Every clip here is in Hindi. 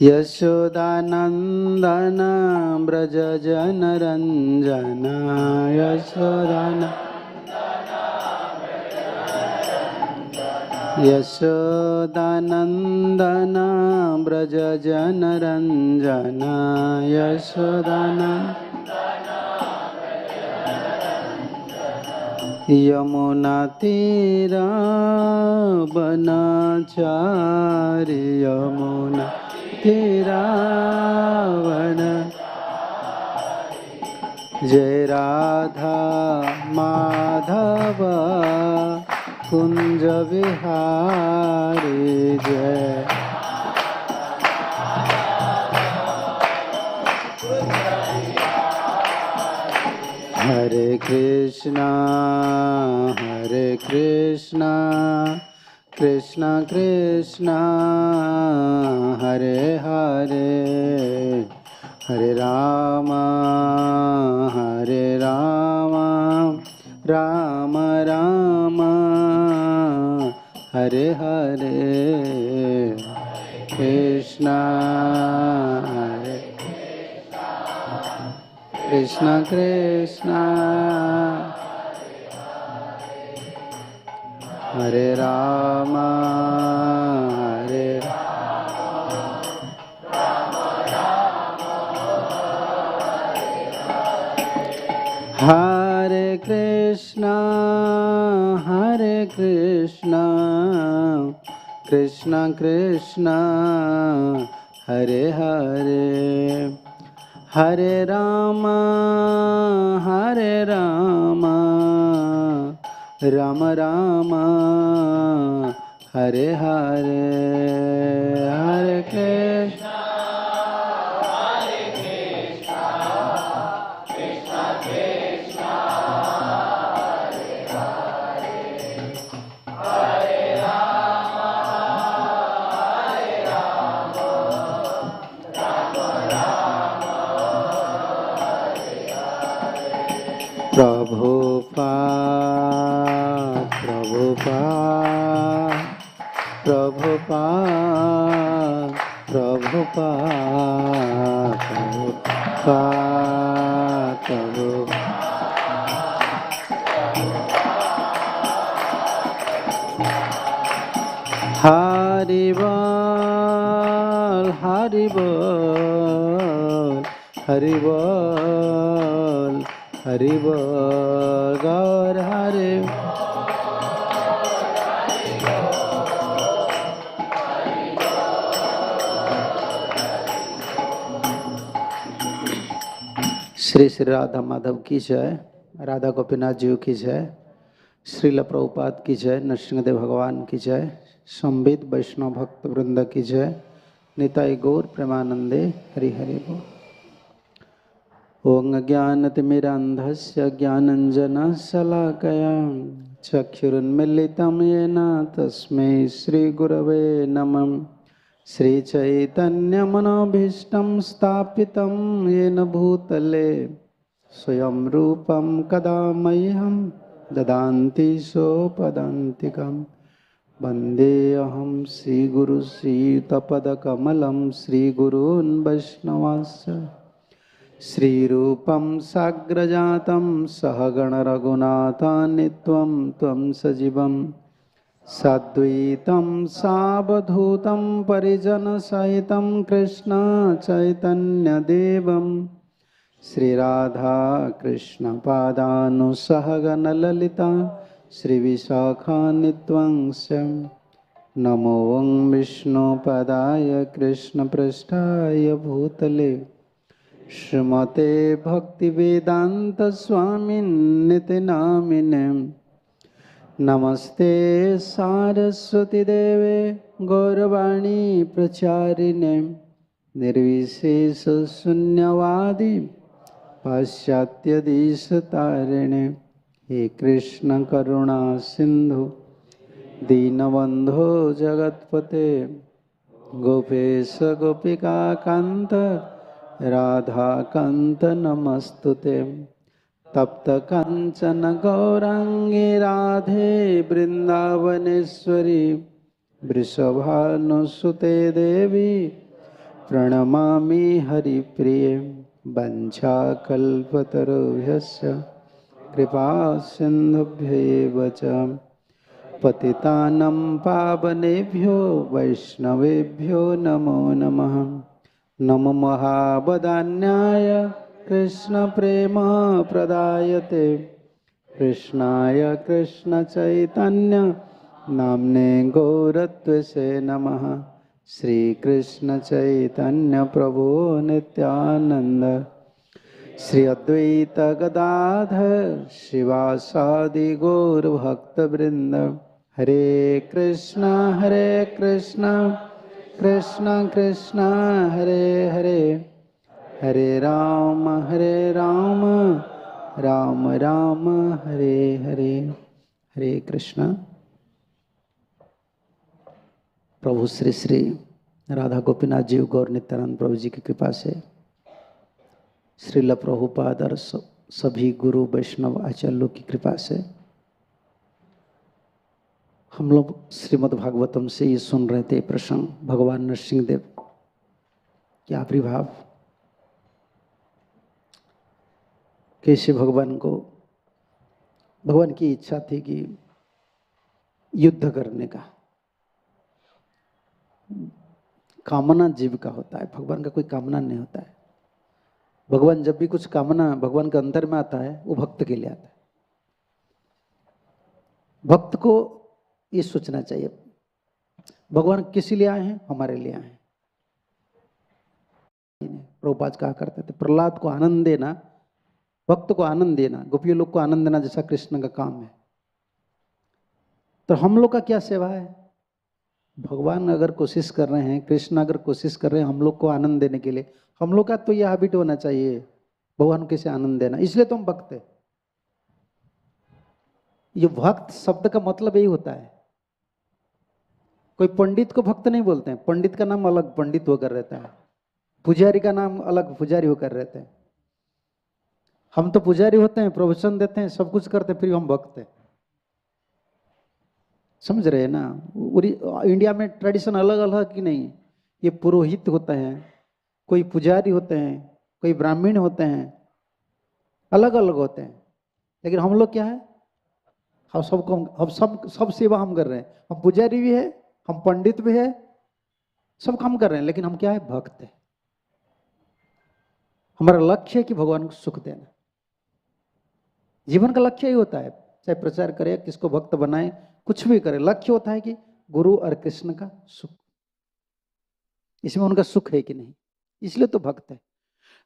यशोदानंदन व्रज जनरंजन यशोदानंदन व्रज जनरंजन यमुना तीरा वनचारी यमुना तीरा वन जय राधा माधव कुंज विहारी जय हरे कृष्णा कृष्णा कृष्णा हरे हरे हरे राम राम राम हरे हरे कृष्णा कृष्णा कृष्णा हरे राम हरे कृष्णा कृष्णा कृष्णा हरे हरे हरे राम राम राम हरे हरे हरे कृष्ण कृष्ण कृष्ण हरे हरे हरे राम राम राम प्रभुपाद हरि बोल हरि बोल हरि बोल हरि बोल गौर हरि श्री श्री राधा माधव की जय, राधा गोपीनाथ जी की जय, श्रील प्रभुपाद की जय, नरसिंहदेव भगवान की जय, संबित वैष्णव भक्त वृंद की जय, निताई गौर प्रेमानंदे हरि हरि बोल। ओं ज्ञानतिमिरान्धस्य ज्ञानञ्जनशलाकया चक्षुरुन्मीलितं येन तस्मै श्रीगुरवे नमः। श्रीचैतन्यमनोभीष्टं स्थापितं येन भूतले स्वयं रूपं कदा मह्यं ददान्ति सोपदान्तिकं। वन्देऽहं श्रीगुरु श्रीयुतपदकमलं श्रीगुरून् वैष्णवांश्च श्रीरूपं साग्रजातं सहगण रघुनाथान्वितं त्वं सजीवं साद्वैतं सावधूतं परिजनसहितं कृष्ण चैतन्यदेवं श्रीराधा कृष्णपादानुसहगण ललिता श्रीविशाखान्वितं नमो विष्णुपदाय कृष्णपृष्ठाय भूतले श्रीमते भक्तिवेदांत स्वामिन्निति नामिने नमस्ते सारस्वती देवे गौरवाणी प्रचारिणे निर्विशेष शून्यवादी पाश्चात्य देशतारिणे। हे कृष्ण करुणा सिंधु दीनबंधो जगत्पते गोपेश गोपिका कांत राधा कांत नमस्तुते। तप्त कांचन गौरांगी राधे वृंदावनेश्वरी वृषभानुसुते देवी प्रणमामि हरिप्रिये वञ्चाकल्पतरुभ्यश्च कृपा सिन्धुभ्येव च पतितानं पावनेभ्यो वैष्णवेभ्यो नमो नमः। नमो महावदान्याय कृष्णप्रेमप्रदायते कृष्णाय कृष्णचैतन्य नाम्ने गौरत्वसे नमः। श्रीकृष्ण चैतन्य प्रभु नित्यानंद श्री अद्वैत गदाधर शिवासादि गौर भक्तवृंद। हरे कृष्णा कृष्णा कृष्णा हरे हरे, हरे राम राम राम हरे हरे। हरे कृष्णा। प्रभु श्री श्री राधा गोपीनाथ जी गौर नित्यानंद प्रभु जी की कृपा से, श्रील प्रभुपाद और सभी गुरु वैष्णव आचार्यों की कृपा से हम लोग श्रीमद् भागवतम से ये सुन रहे थे प्रसंग, भगवान नरसिंह देव के आविर्भाव। कैसे भगवान की इच्छा थी कि युद्ध करने का। कामना जीव का होता है, भगवान का कोई कामना नहीं होता है। भगवान जब भी कुछ कामना भगवान के अंतर में आता है वो भक्त के लिए आता है। भक्त को ये सोचना चाहिए भगवान किस लिए आए हैं, हमारे लिए आए हैं। प्रभुपाद कहा करते थे प्रहलाद को आनंद देना, भक्त को आनंद देना, गोपियों लोग को आनंद देना जैसा कृष्ण का काम है। तो हम लोग का क्या सेवा है? भगवान अगर कोशिश कर रहे हैं, कृष्ण अगर कोशिश कर रहे हैं हम लोग को आनंद देने के लिए, हम लोग का तो यह हैबिट होना चाहिए भगवान को कैसे आनंद देना। इसलिए तो हम भक्त है। ये भक्त शब्द का मतलब यही होता है। कोई पंडित को भक्त नहीं बोलते हैं, पंडित का नाम अलग पंडित होकर रहता है, पुजारी का नाम अलग पुजारी होकर रहते हैं। हम तो पुजारी होते हैं, प्रवचन देते हैं, सब कुछ करते हैं, फिर हम भक्त हैं। समझ रहे हैं ना? इंडिया में ट्रेडिशन अलग अलग की नहीं। ये पुरोहित होते हैं, कोई पुजारी होते हैं, कोई ब्राह्मण होते हैं, अलग अलग होते हैं। लेकिन हम लोग क्या है, हम सब सेवा हम कर रहे हैं। हम पुजारी भी है, हम पंडित भी है, सब काम कर रहे हैं, लेकिन हम क्या है, भक्त है। हमारा लक्ष्य है कि भगवान को सुख देना। जीवन का लक्ष्य ही होता है, चाहे प्रचार करे, किसको भक्त बनाए, कुछ भी करे, लक्ष्य होता है कि गुरु और कृष्ण का सुख, इसमें उनका सुख है कि नहीं, इसलिए तो भक्त है।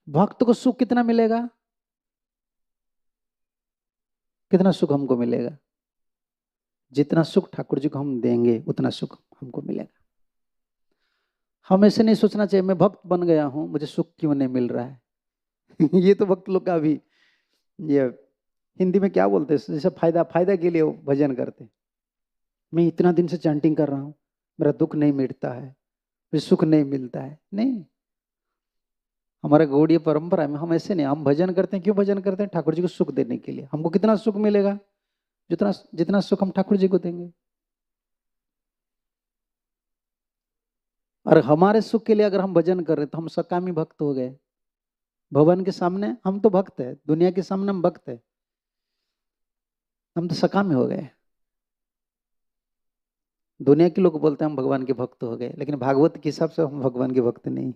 भक्त को सुख कितना मिलेगा? कितना सुख हमको मिलेगा? जितना सुख ठाकुर जी को हम देंगे उतना सुख हमको मिलेगा। हम ऐसे नहीं सोचना चाहिए मैं भक्त बन गया हूं मुझे सुख क्यों नहीं मिल रहा है। ये तो भक्त लोग का भी, ये हिंदी में क्या बोलते हैं, जैसे फायदा के लिए भजन करते। मैं इतना दिन से चैंटिंग कर रहा हूं, मेरा दुख नहीं मिटता है, मुझे सुख नहीं मिलता है। नहीं, हमारा गौड़ीय परंपरा में हम ऐसे नहीं, हम भजन करते हैं। क्यों भजन करते हैं? ठाकुर जी को सुख देने के लिए। हमको कितना सुख मिलेगा? जितना सुख हम ठाकुर जी को देंगे। और हमारे सुख के लिए अगर हम भजन कर रहे तो हम सकामी भक्त हो गए। भगवान के सामने हम तो भक्त है, दुनिया के सामने हम भक्त है, हम तो सकामी हो गए। दुनिया के लोग बोलते हैं हम भगवान के भक्त हो गए, लेकिन भागवत के हिसाब से हम भगवान के भक्त नहीं।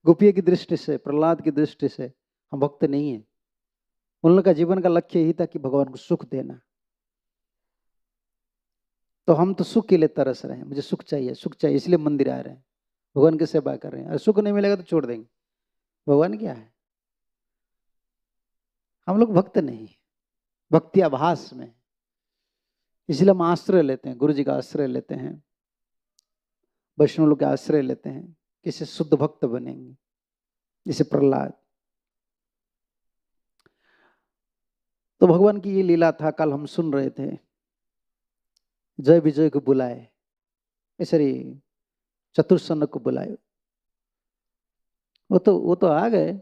गोपिया की दृष्टि से, प्रहलाद की दृष्टि से हम भक्त नहीं है। उन लोगों का जीवन का लक्ष्य यही था कि भगवान को सुख देना। तो हम तो सुख के लिए तरस रहे हैं, मुझे सुख चाहिए, सुख चाहिए, इसलिए मंदिर आ रहे हैं, भगवान की सेवा कर रहे हैं। और सुख नहीं मिलेगा तो छोड़ देंगे। भगवान क्या है? हम लोग भक्त नहीं, भक्ति आभास में। इसलिए हम आश्रय लेते हैं, गुरु जी का आश्रय लेते हैं, वैष्णव लोग का आश्रय लेते हैं, किसी शुद्ध भक्त बनेंगे, जैसे प्रहलाद। तो भगवान की ये लीला था। कल हम सुन रहे थे, जय विजय को बुलाए, ऐसे चतुर्सन को बुलाए। वो तो आ गए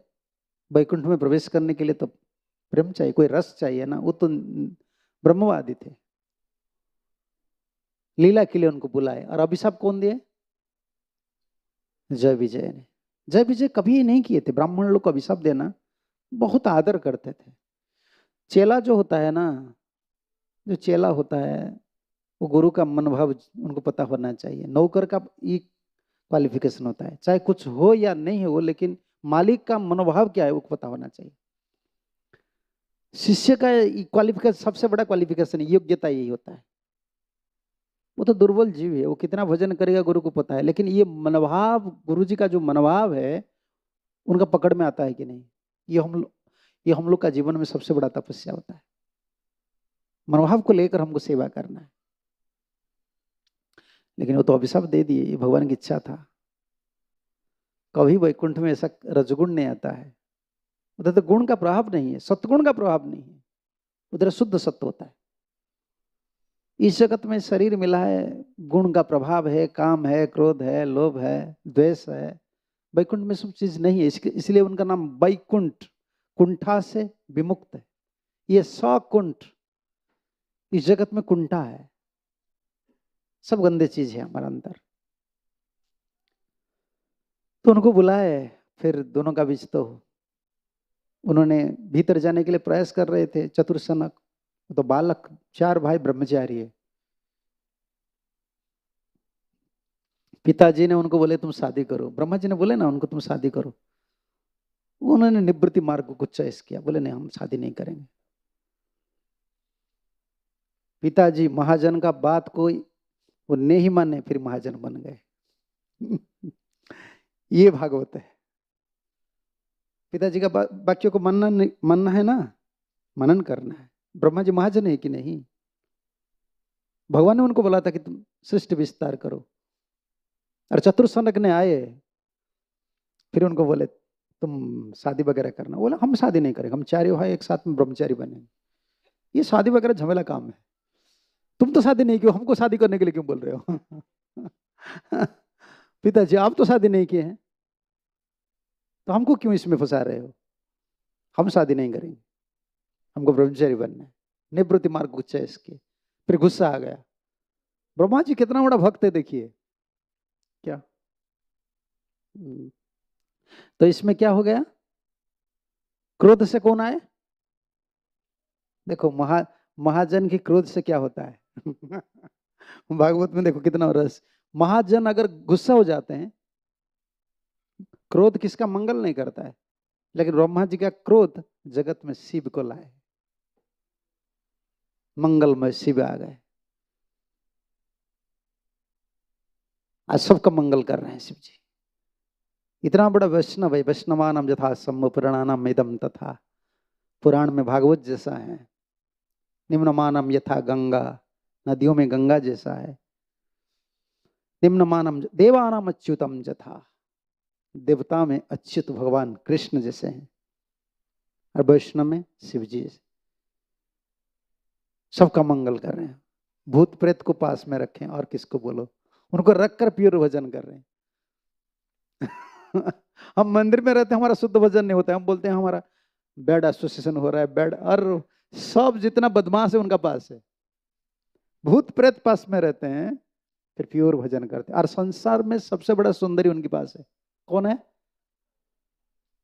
वैकुंठ में प्रवेश करने के लिए। तो प्रेम चाहिए, कोई रस चाहिए ना। वो तो ब्रह्मवादी थे, लीला के लिए उनको बुलाए। और अभिशाप कौन दिए? जय विजय ने जय विजय कभी नहीं किए थे। ब्राह्मण लोग को अभिशाप देना बहुत आदर करते थे। चेला जो होता है ना, जो चेला होता है वो गुरु का मनोभाव उनको पता होना चाहिए। नौकर का ये क्वालिफिकेशन होता है, चाहे कुछ हो या नहीं हो, लेकिन मालिक का मनोभाव क्या है वो पता होना चाहिए। शिष्य का क्वालिफिकेशन, सबसे बड़ा क्वालिफिकेशन, योग्यता यही होता है। वो तो दुर्बल जीव है, वो कितना भजन करेगा गुरु को पता है, लेकिन ये मनोभाव, गुरु जी का जो मनोभाव है उनका पकड़ में आता है कि नहीं, ये हम लोग का जीवन में सबसे बड़ा तपस्या होता है। मनोभाव को लेकर हमको सेवा करना है। लेकिन वो तो अभिशाप दे दिए, ये भगवान की इच्छा था। कभी वैकुंठ में ऐसा रजगुण नहीं आता है, उधर तो गुण का प्रभाव नहीं है, सत्गुण का प्रभाव नहीं है, उधर शुद्ध सत्य होता है। इस जगत में शरीर मिला है, गुण का प्रभाव है, काम है, क्रोध है, लोभ है, द्वेष है। वैकुंठ में सब चीज नहीं है, इसलिए उनका नाम वैकुंठ, कुंठा से विमुक्त है। ये सकुंठ, इस जगत में कुंठा है, सब गंदे चीज है हमारा अंदर। तो उनको बुलाए, फिर दोनों का बीच तो उन्होंने भीतर जाने के लिए प्रयास कर रहे थे। चतुर्सनक तो बालक, 4 भाई ब्रह्मचारी है। पिताजी ने उनको बोले तुम शादी करो, ब्रह्मा जी ने बोले ना उनको तुम शादी करो। उन्होंने निवृत्ति मार्ग को चॉइस किया, बोले नहीं हम शादी नहीं करेंगे। पिताजी महाजन का बात कोई वो नहीं माने, फिर महाजन बन गए। ये भागवत है। पिताजी का वाक्यों को मानना है ना, मनन करना है। ब्रह्मा जी महाजन है कि नहीं? भगवान ने उनको बोला था कि तुम सृष्टि विस्तार करो, और चतुर्सनक ने आए, फिर उनको बोले तुम शादी वगैरह करना। बोला हम शादी नहीं करेंगे, हम 4 भाई एक साथ में ब्रह्मचारी बनेंगे। ये शादी वगैरह झमेला काम है, तुम तो शादी नहीं की, हमको शादी करने के लिए क्यों बोल रहे हो? पिताजी आप तो शादी नहीं किए हैं, तो हमको क्यों इसमें फंसा रहे हो? हम शादी नहीं करेंगे, हमको ब्रह्मचारी बनना है। निवृत्ति मार्ग को चॉइस किए, फिर गुस्सा आ गया। ब्रह्मा जी कितना बड़ा भक्त है देखिए क्या। तो इसमें क्या हो गया, क्रोध से कौन आए? देखो महाजन की क्रोध से क्या होता है? भागवत में देखो कितना रस। महाजन अगर गुस्सा हो जाते हैं, क्रोध किसका मंगल नहीं करता है, लेकिन ब्रह्मा जी का क्रोध जगत में शिव को लाए, मंगलमय शिव आ गए, आज सबका मंगल कर रहे हैं शिव जी। इतना बड़ा वैष्णव है, वैष्णवानाम यथा सम्म पुराणानाम इदम तथा, पुराण में भागवत जैसा है। निम्नमानम यथा गंगा, नदियों में गंगा जैसा है। निम्नमानम देवानाम अच्युतम यथा, देवता में अच्युत भगवान कृष्ण जैसे हैं, और वैष्णव में शिव जी जैसे। सबका मंगल कर रहे हैं। भूत प्रेत को पास में रखें और किसको बोलो, उनको रखकर प्योर भजन कर रहे हैं। हम मंदिर में रहते हैं, हमारा शुद्ध भजन नहीं होता है, हम बोलते हैं हमारा बैड एसोसिएशन हो रहा है, बैड, और सब जितना बदमाश है उनका पास है। भूत प्रेत पास में रहते हैं, फिर प्योर भजन करते हैं। और संसार में सबसे बड़ा सुंदरी उनके पास है, कौन है?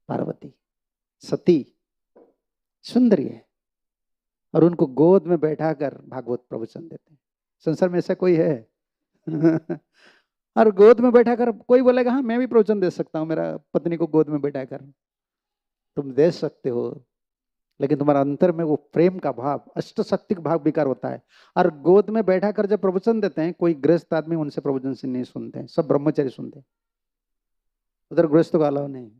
पार्वती, सती सुंदरी है, और उनको गोद में बैठाकर भागवत प्रवचन देते हैं। संसार में ऐसा कोई है? और गोद में बैठाकर कोई बोलेगा हाँ मैं भी प्रवचन दे सकता हूँ, मेरा पत्नी को गोद में बैठाकर। तुम दे सकते हो, लेकिन तुम्हारा अंतर में वो प्रेम का भाव, अष्टशक्ति का भाव विकार होता है। और गोद में बैठा कर जब प्रवचन देते हैं, कोई गृहस्थ आदमी उनसे प्रवचन से नहीं सुनते हैं, सब ब्रह्मचारी सुनते हैं। उधर गृहस्थ का अलाव नहीं।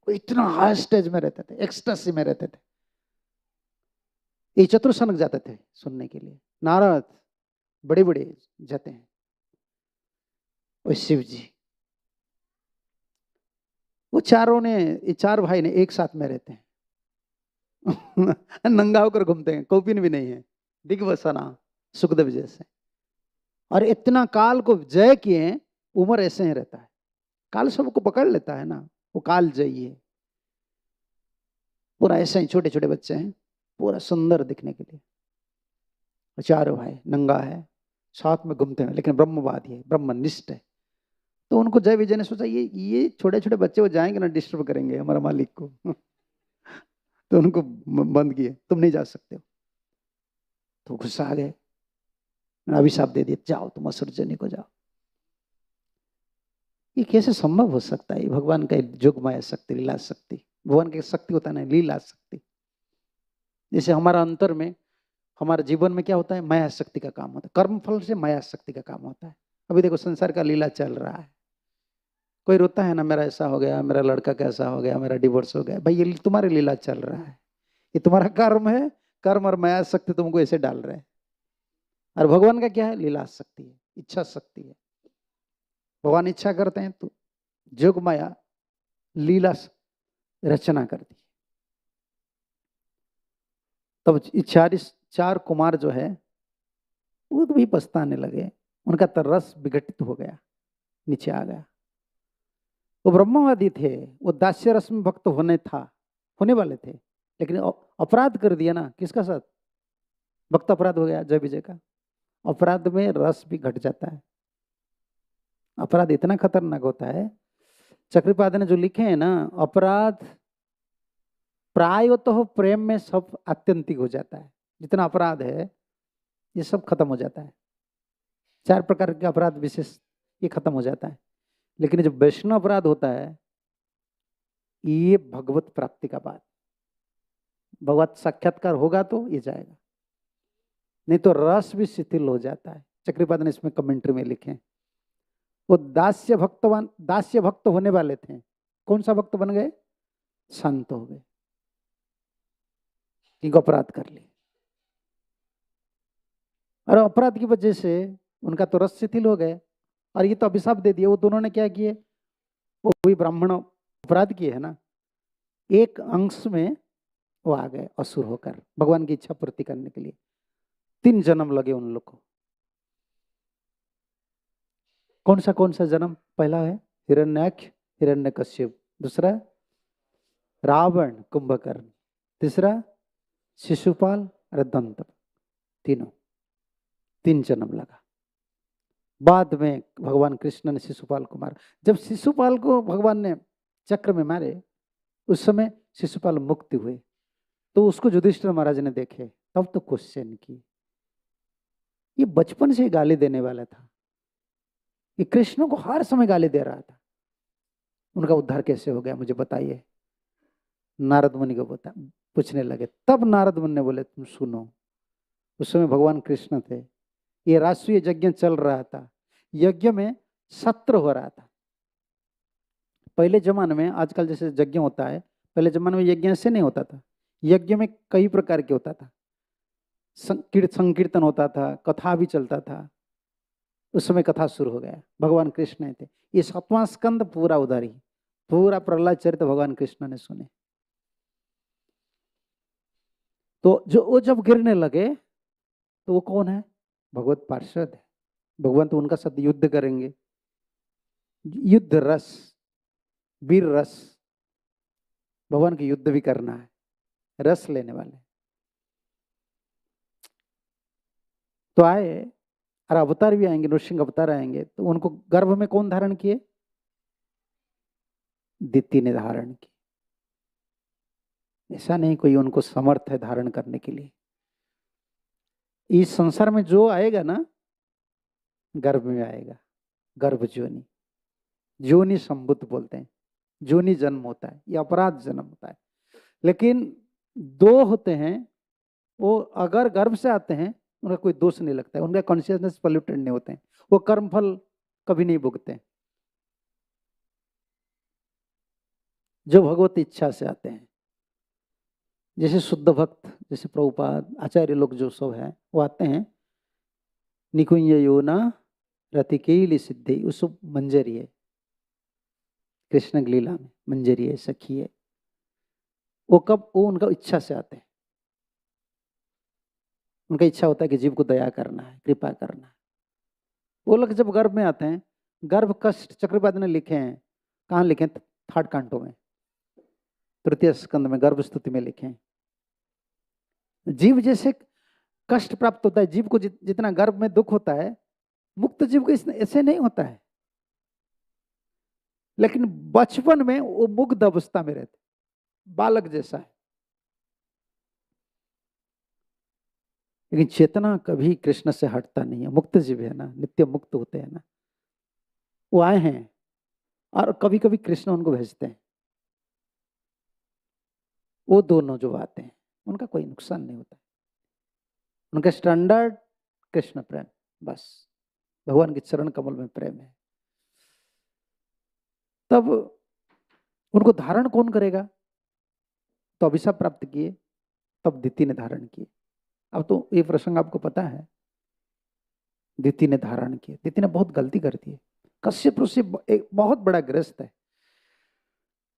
वो इतना हाई स्टेज में रहते थे, एक्सटेसी में रहते थे। ये चतुर्सनक जाते थे सुनने के लिए, नारद बड़े बड़े जाते हैं, और शिव जी। वो चारों ने, ये 4 भाई ने एक साथ में रहते हैं। नंगा होकर घूमते हैं, कौपिन भी नहीं है, दिग्वसना सुखदेव जैसे। और इतना काल को जय किए, उम्र ऐसे ही रहता है। काल सबको पकड़ लेता है ना, वो काल जयी है। पूरा ऐसे ही छोटे छोटे बच्चे हैं, पूरा सुंदर दिखने के लिए। 4 भाई, नंगा है, साथ में घूमते हैं, लेकिन ब्रह्मवादी है, ब्रह्मनिष्ठ है। तो उनको जय विजय ने सोचा ये छोटे छोटे बच्चे वो जाएंगे ना, डिस्टर्ब करेंगे हमारा मालिक को। तो उनको बंद किए, तुम नहीं जा सकते हो। तो गुस्सा आ गए, अभिशाप दे दिए, जाओ तुम असुर जनी को जाओ। ये कैसे संभव हो सकता है? भगवान का जोग माया शक्ति, लीला शक्ति। भगवान की शक्ति होता है ना, लीला शक्ति। जैसे हमारा अंतर में, हमारे जीवन में क्या होता है? माया शक्ति का काम होता है। कर्म फल से माया शक्ति का काम होता है। अभी देखो संसार का लीला चल रहा है। कोई रोता है ना, मेरा ऐसा हो गया, मेरा लड़का कैसा हो गया, मेरा डिवोर्स हो गया। भाई ये तुम्हारी लीला चल रहा है, ये तुम्हारा कर्म है। कर्म और माया शक्ति तुमको ऐसे डाल रहे हैं। और भगवान का क्या है? लीला शक्ति है, इच्छा शक्ति है। भगवान इच्छा करते हैं तो जोग माया लीला रचना करती है। तब चार कुमार जो है वो तो भी पछताने लगे, उनका तरस विघटित हो गया, नीचे आ गया। वो ब्रह्मवादी थे, वो दास्य रस में भक्त होने वाले थे, लेकिन अपराध कर दिया ना। किसका साथ? भक्त अपराध हो गया, जय विजय का। अपराध में रस भी घट जाता है। अपराध इतना खतरनाक होता है, चक्रपाद ने जो लिखे हैं ना, अपराध प्राय तो प्रेम में सब आत्यंतिक हो जाता है। जितना अपराध है ये सब खत्म हो जाता है। 4 प्रकार के अपराध विशेष ये खत्म हो जाता है। लेकिन जो वैष्णव अपराध होता है ये भगवत प्राप्ति का बात, भगवत साक्षात्कार होगा तो ये जाएगा, नहीं तो रस भी शिथिल हो जाता है। चक्रपाद ने इसमें कमेंट्री में लिखे, वो दास्य भक्त होने वाले थे। कौन सा भक्त बन गए? संत हो गए, इनको अपराध कर लिए। और अपराध की वजह से उनका तो रस शिथिल हो गए, और ये तो अभिशाप दे दिए। वो दोनों ने क्या किए? वो भी ब्राह्मण अपराध किए है ना, एक अंश में वो आ गए असुर होकर भगवान की इच्छा पूर्ति करने के लिए। 3 जन्म लगे उन लोग को। कौन सा जन्म? पहला है हिरण्याक्ष हिरण्यकश्यप, दूसरा रावण कुंभकर्ण, तीसरा शिशुपाल और दंत। 3 जन्म लगा। बाद में भगवान कृष्ण ने शिशुपाल को मारा। जब शिशुपाल को भगवान ने चक्र में मारे, उस समय शिशुपाल मुक्त हुए। तो उसको युधिष्ठिर महाराज ने देखे, तब तो क्वेश्चन की, ये बचपन से गाली देने वाला था, ये कृष्ण को हर समय गाली दे रहा था, उनका उद्धार कैसे हो गया? मुझे बताइए। नारद मुनि को पूछने लगे। तब नारद मुनि ने बोले, तुम सुनो। उस समय भगवान कृष्ण थे, ये राष्ट्रीय यज्ञ चल रहा था, यज्ञ में सत्र हो रहा था। पहले जमाने में, आजकल जैसे यज्ञ होता है, पहले जमाने में यज्ञ ऐसे नहीं होता था। यज्ञ में कई प्रकार के होता था, संकीर्तन होता था, कथा भी चलता था। उस समय कथा शुरू हो गया, भगवान कृष्ण थे। ये 7वां स्कंद पूरा उधर ही, पूरा प्रहलाद चरित्र भगवान कृष्ण ने सुने। तो जो वो जब गिरने लगे तो वो कौन है? भगवत पार्षद है। भगवान तो उनका साथ युद्ध करेंगे, युद्ध रस, वीर रस। भगवान की युद्ध भी करना है, रस लेने वाले। तो आए, और अवतार भी आएंगे, नृसिंह अवतार आएंगे। तो उनको गर्भ में कौन धारण किए? दिति ने धारण की। ऐसा नहीं कोई उनको समर्थ है धारण करने के लिए। इस संसार में जो आएगा ना, गर्भ में आएगा। गर्भ जोनि, जोनि संबुद्ध बोलते हैं। जोनि जन्म होता है, ये अपराध जन्म होता है। लेकिन 2 होते हैं, वो अगर गर्भ से आते हैं उनका कोई दोष नहीं लगता है, उनका कॉन्शियसनेस पॉल्यूटेड नहीं होते हैं, वो कर्मफल कभी नहीं भुगते। जो भगवत इच्छा से आते हैं, जैसे शुद्ध भक्त, जैसे प्रभुपाद आचार्य लोग जो सब हैं, वो आते हैं निकुंज योना रतिकेली सिद्धि। उस मंजरी है, कृष्ण की लीला में मंजरी है, सखी है। वो कब? वो उनका इच्छा से आते हैं। उनका इच्छा होता है कि जीव को दया करना है, कृपा करना है। वो लोग जब गर्भ में आते हैं, गर्भ कष्ट चक्रपाद ने लिखे हैं। कहाँ लिखे हैं? 3rd कांटो में, 3य स्कंद में, गर्भ स्तुति में लिखे हैं। जीव जैसे कष्ट प्राप्त होता है, जीव को जितना गर्भ में दुख होता है, मुक्त जीव को ऐसे नहीं होता है। लेकिन बचपन में वो मुग्ध अवस्था में रहते, बालक जैसा है। लेकिन चेतना कभी कृष्ण से हटता नहीं है, मुक्त जीव है ना, नित्य मुक्त होते हैं ना, वो आए हैं और कभी कभी कृष्ण उनको भेजते हैं। वो दोनों जो आते हैं उनका कोई नुकसान नहीं होता है, उनका स्टैंडर्ड कृष्ण प्रेम, बस भगवान के चरण कमल में प्रेम है। तब उनको धारण कौन करेगा? तो अभिशाप प्राप्त किए, तब दिति ने धारण किए। अब तो ये प्रसंग आपको पता है, दिति ने धारण किए। दिति ने बहुत गलती कर दी है। कश्यप ऋषि एक बहुत बड़ा ग्रस्त है।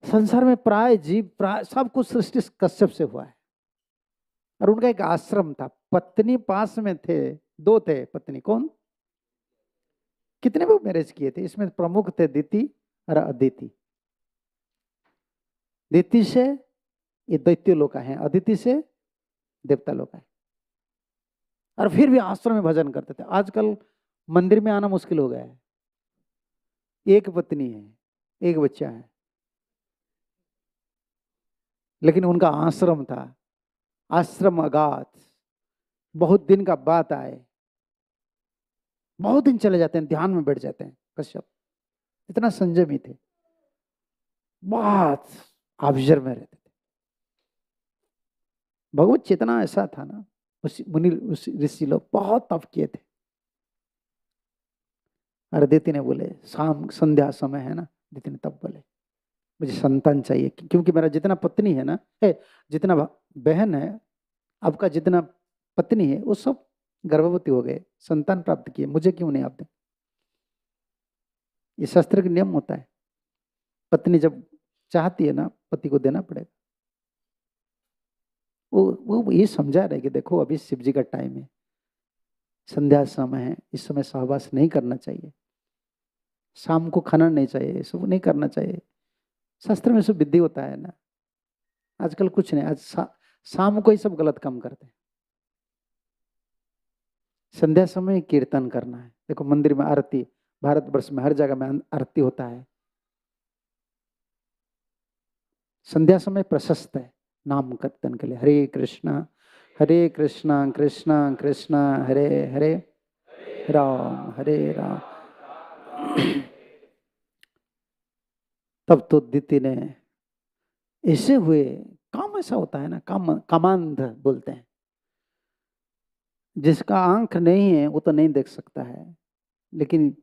संसार में प्राय जीव प्राय सब कुछ सृष्टि कश्यप से हुआ है। और उनका एक आश्रम था, पत्नी पास में थे, दो थे पत्नी। कौन? कितने वो मैरिज किए थे? इसमें प्रमुख थे दिति और अदिति। दिति से ये दैत्य लोक है, अदिति से देवता लोक है। और फिर भी आश्रम में भजन करते थे। आजकल मंदिर में आना मुश्किल हो गया है। एक पत्नी है, एक बच्चा है, लेकिन उनका आश्रम था, आश्रम अगाध। बहुत दिन का बात आए, बहुत दिन चले जाते हैं, ध्यान में बैठ जाते हैं। कश्यप इतना संयमी थे, बहुत ऑब्जर्व में रहते थे। भगवत चेतना ऐसा था ना, उस मुनि उस ऋषि लोग बहुत तप किए थे। और दिति ने बोले, शाम संध्या समय है ना, दिति ने तब बोले मुझे संतान चाहिए, क्योंकि मेरा जितना पत्नी है ना, जितना बहन है आपका, जितना पत्नी है वो सब गर्भवती हो गए, संतान प्राप्त किए, मुझे क्यों नहीं आप दें? ये शास्त्र का नियम होता है, पत्नी जब चाहती है ना पति को देना पड़ेगा। वो ये समझा रहे कि देखो अभी शिव जी का टाइम है, संध्या समय है, इस समय सहवास नहीं करना चाहिए, शाम को खाना नहीं चाहिए, सब नहीं करना चाहिए। शास्त्र में सब विधि होता है ना। आजकल कुछ नहीं, आज शाम को ही सब गलत काम करते हैं। संध्या समय कीर्तन करना है। देखो मंदिर में आरती, भारतवर्ष में हर जगह में आरती होता है। संध्या समय प्रशस्त है नाम कीर्तन के लिए। हरे कृष्णा कृष्णा कृष्णा हरे हरे, राम हरे राम। तब तो दिति ने ऐसे हुए, काम ऐसा होता है ना, कामांध बोलते हैं। जिसका आंख नहीं है वो तो नहीं देख सकता है, लेकिन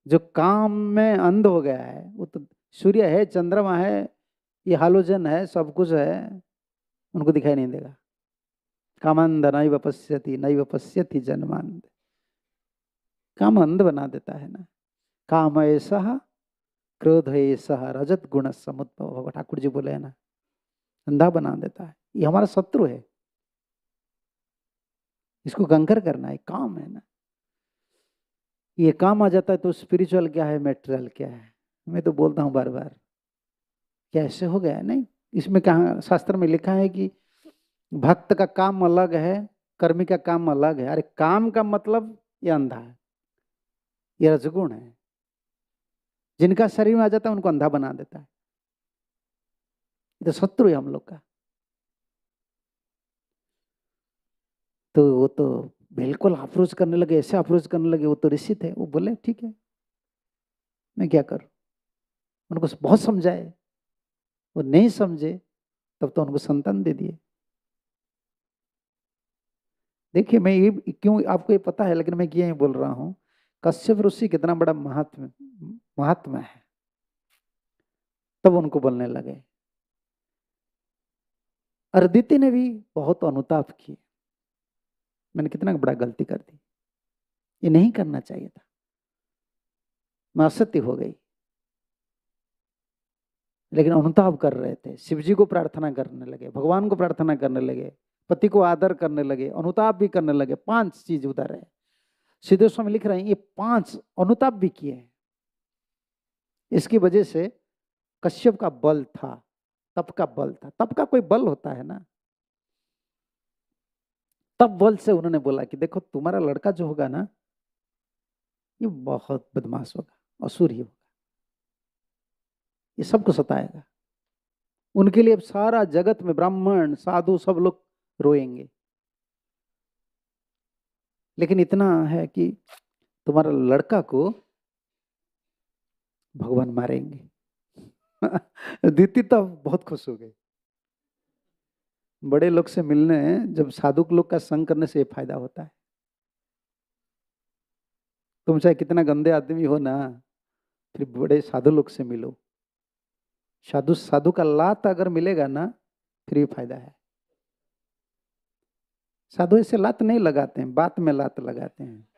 जो काम में अंध हो गया है वो तो, सूर्य है, चंद्रमा है, ये हालोजन है, सब कुछ है, उनको दिखाई नहीं देगा। कामांध नैव पश्यति नैव पश्यति जन्मांध। काम अंध बना देता है ना। काम ऐसा, क्रोध ऐसा, रजत गुण समुद्भव, ठाकुर जी बोले है ना, अंधा बना देता है। ये हमारा शत्रु है, इसको कंकर करना है, काम है ना। ये काम आ जाता है तो स्पिरिचुअल क्या है, मेटेरियल क्या है। मैं तो बोलता हूँ बार बार, क्या ऐसे हो गया है? नहीं, इसमें कहाँ शास्त्र में लिखा है कि भक्त का काम अलग है, कर्मी का काम अलग है। अरे काम का मतलब ये अंधा है, ये रजगुण है। जिनका शरीर में आ जाता है उनको अंधा बना देता है। ये तो शत्रु है हम लोग का। तो वो तो बिल्कुल अप्रोच करने लगे, ऐसे अप्रोच करने लगे। वो तो ऋषि थे, वो बोले ठीक है मैं क्या करूं। उनको बहुत समझाए, वो नहीं समझे, तब तो उनको संतान दे दिए। देखिए मैं ये क्यों, आपको ये पता है, लेकिन मैं ये बोल रहा हूँ, कश्यप ऋषि कितना बड़ा महात्मा है। तब उनको बोलने लगे। अदिति ने भी बहुत अनुताप किए, मैंने कितना बड़ा गलती कर दी, ये नहीं करना चाहिए था, मैं असत्य हो गई। लेकिन अनुताप कर रहे थे, शिव जी को प्रार्थना करने लगे, भगवान को प्रार्थना करने लगे, पति को आदर करने लगे, अनुताप भी करने लगे। 5 चीज उधर है, सीधे स्वामी लिख रहे हैं, ये 5 अनुताप भी किए हैं। इसकी वजह से कश्यप का बल था, तप का बल था। तप का कोई बल होता है ना, तब बल से उन्होंने बोला कि देखो तुम्हारा लड़का जो होगा ना, ये बहुत बदमाश होगा, असुर ही होगा। ये सबको सताएगा। उनके लिए सारा जगत में ब्राह्मण साधु सब लोग रोएंगे। लेकिन इतना है कि तुम्हारा लड़का को भगवान मारेंगे। दीति तो बहुत खुश हो गए। बड़े लोग से मिलने, जब साधु लोग का संग करने से ये फायदा होता है। तुम चाहे कितना गंदे आदमी हो ना, फिर बड़े साधु लोग से मिलो। साधु साधु का लात अगर मिलेगा ना, फिर भी फायदा है। साधु ऐसे लात नहीं लगाते हैं, बात में लात लगाते हैं।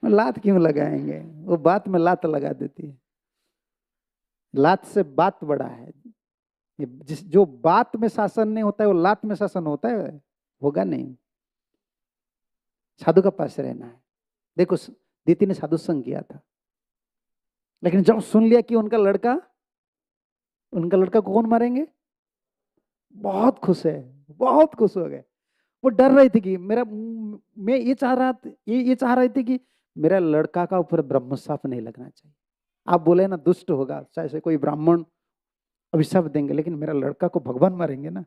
लात क्यों लगाएंगे, वो बात में लात लगा देती है। लात से बात बड़ा है। जो बात में शासन नहीं होता है, वो लात में शासन होता है, होगा नहीं। साधु का पास रहना है। देखो दीति ने साधु संग किया था, लेकिन जब सुन लिया कि उनका लड़का को कौन मारेंगे, बहुत खुश है, बहुत खुश हो गए। वो डर रही थी कि मैं ये चाह रही थी कि मेरा लड़का का ऊपर ब्रह्म शाप नहीं लगना चाहिए। आप बोले ना दुष्ट होगा, चाहे से कोई ब्राह्मण अभिशाप देंगे, लेकिन मेरा लड़का को भगवान मारेंगे ना।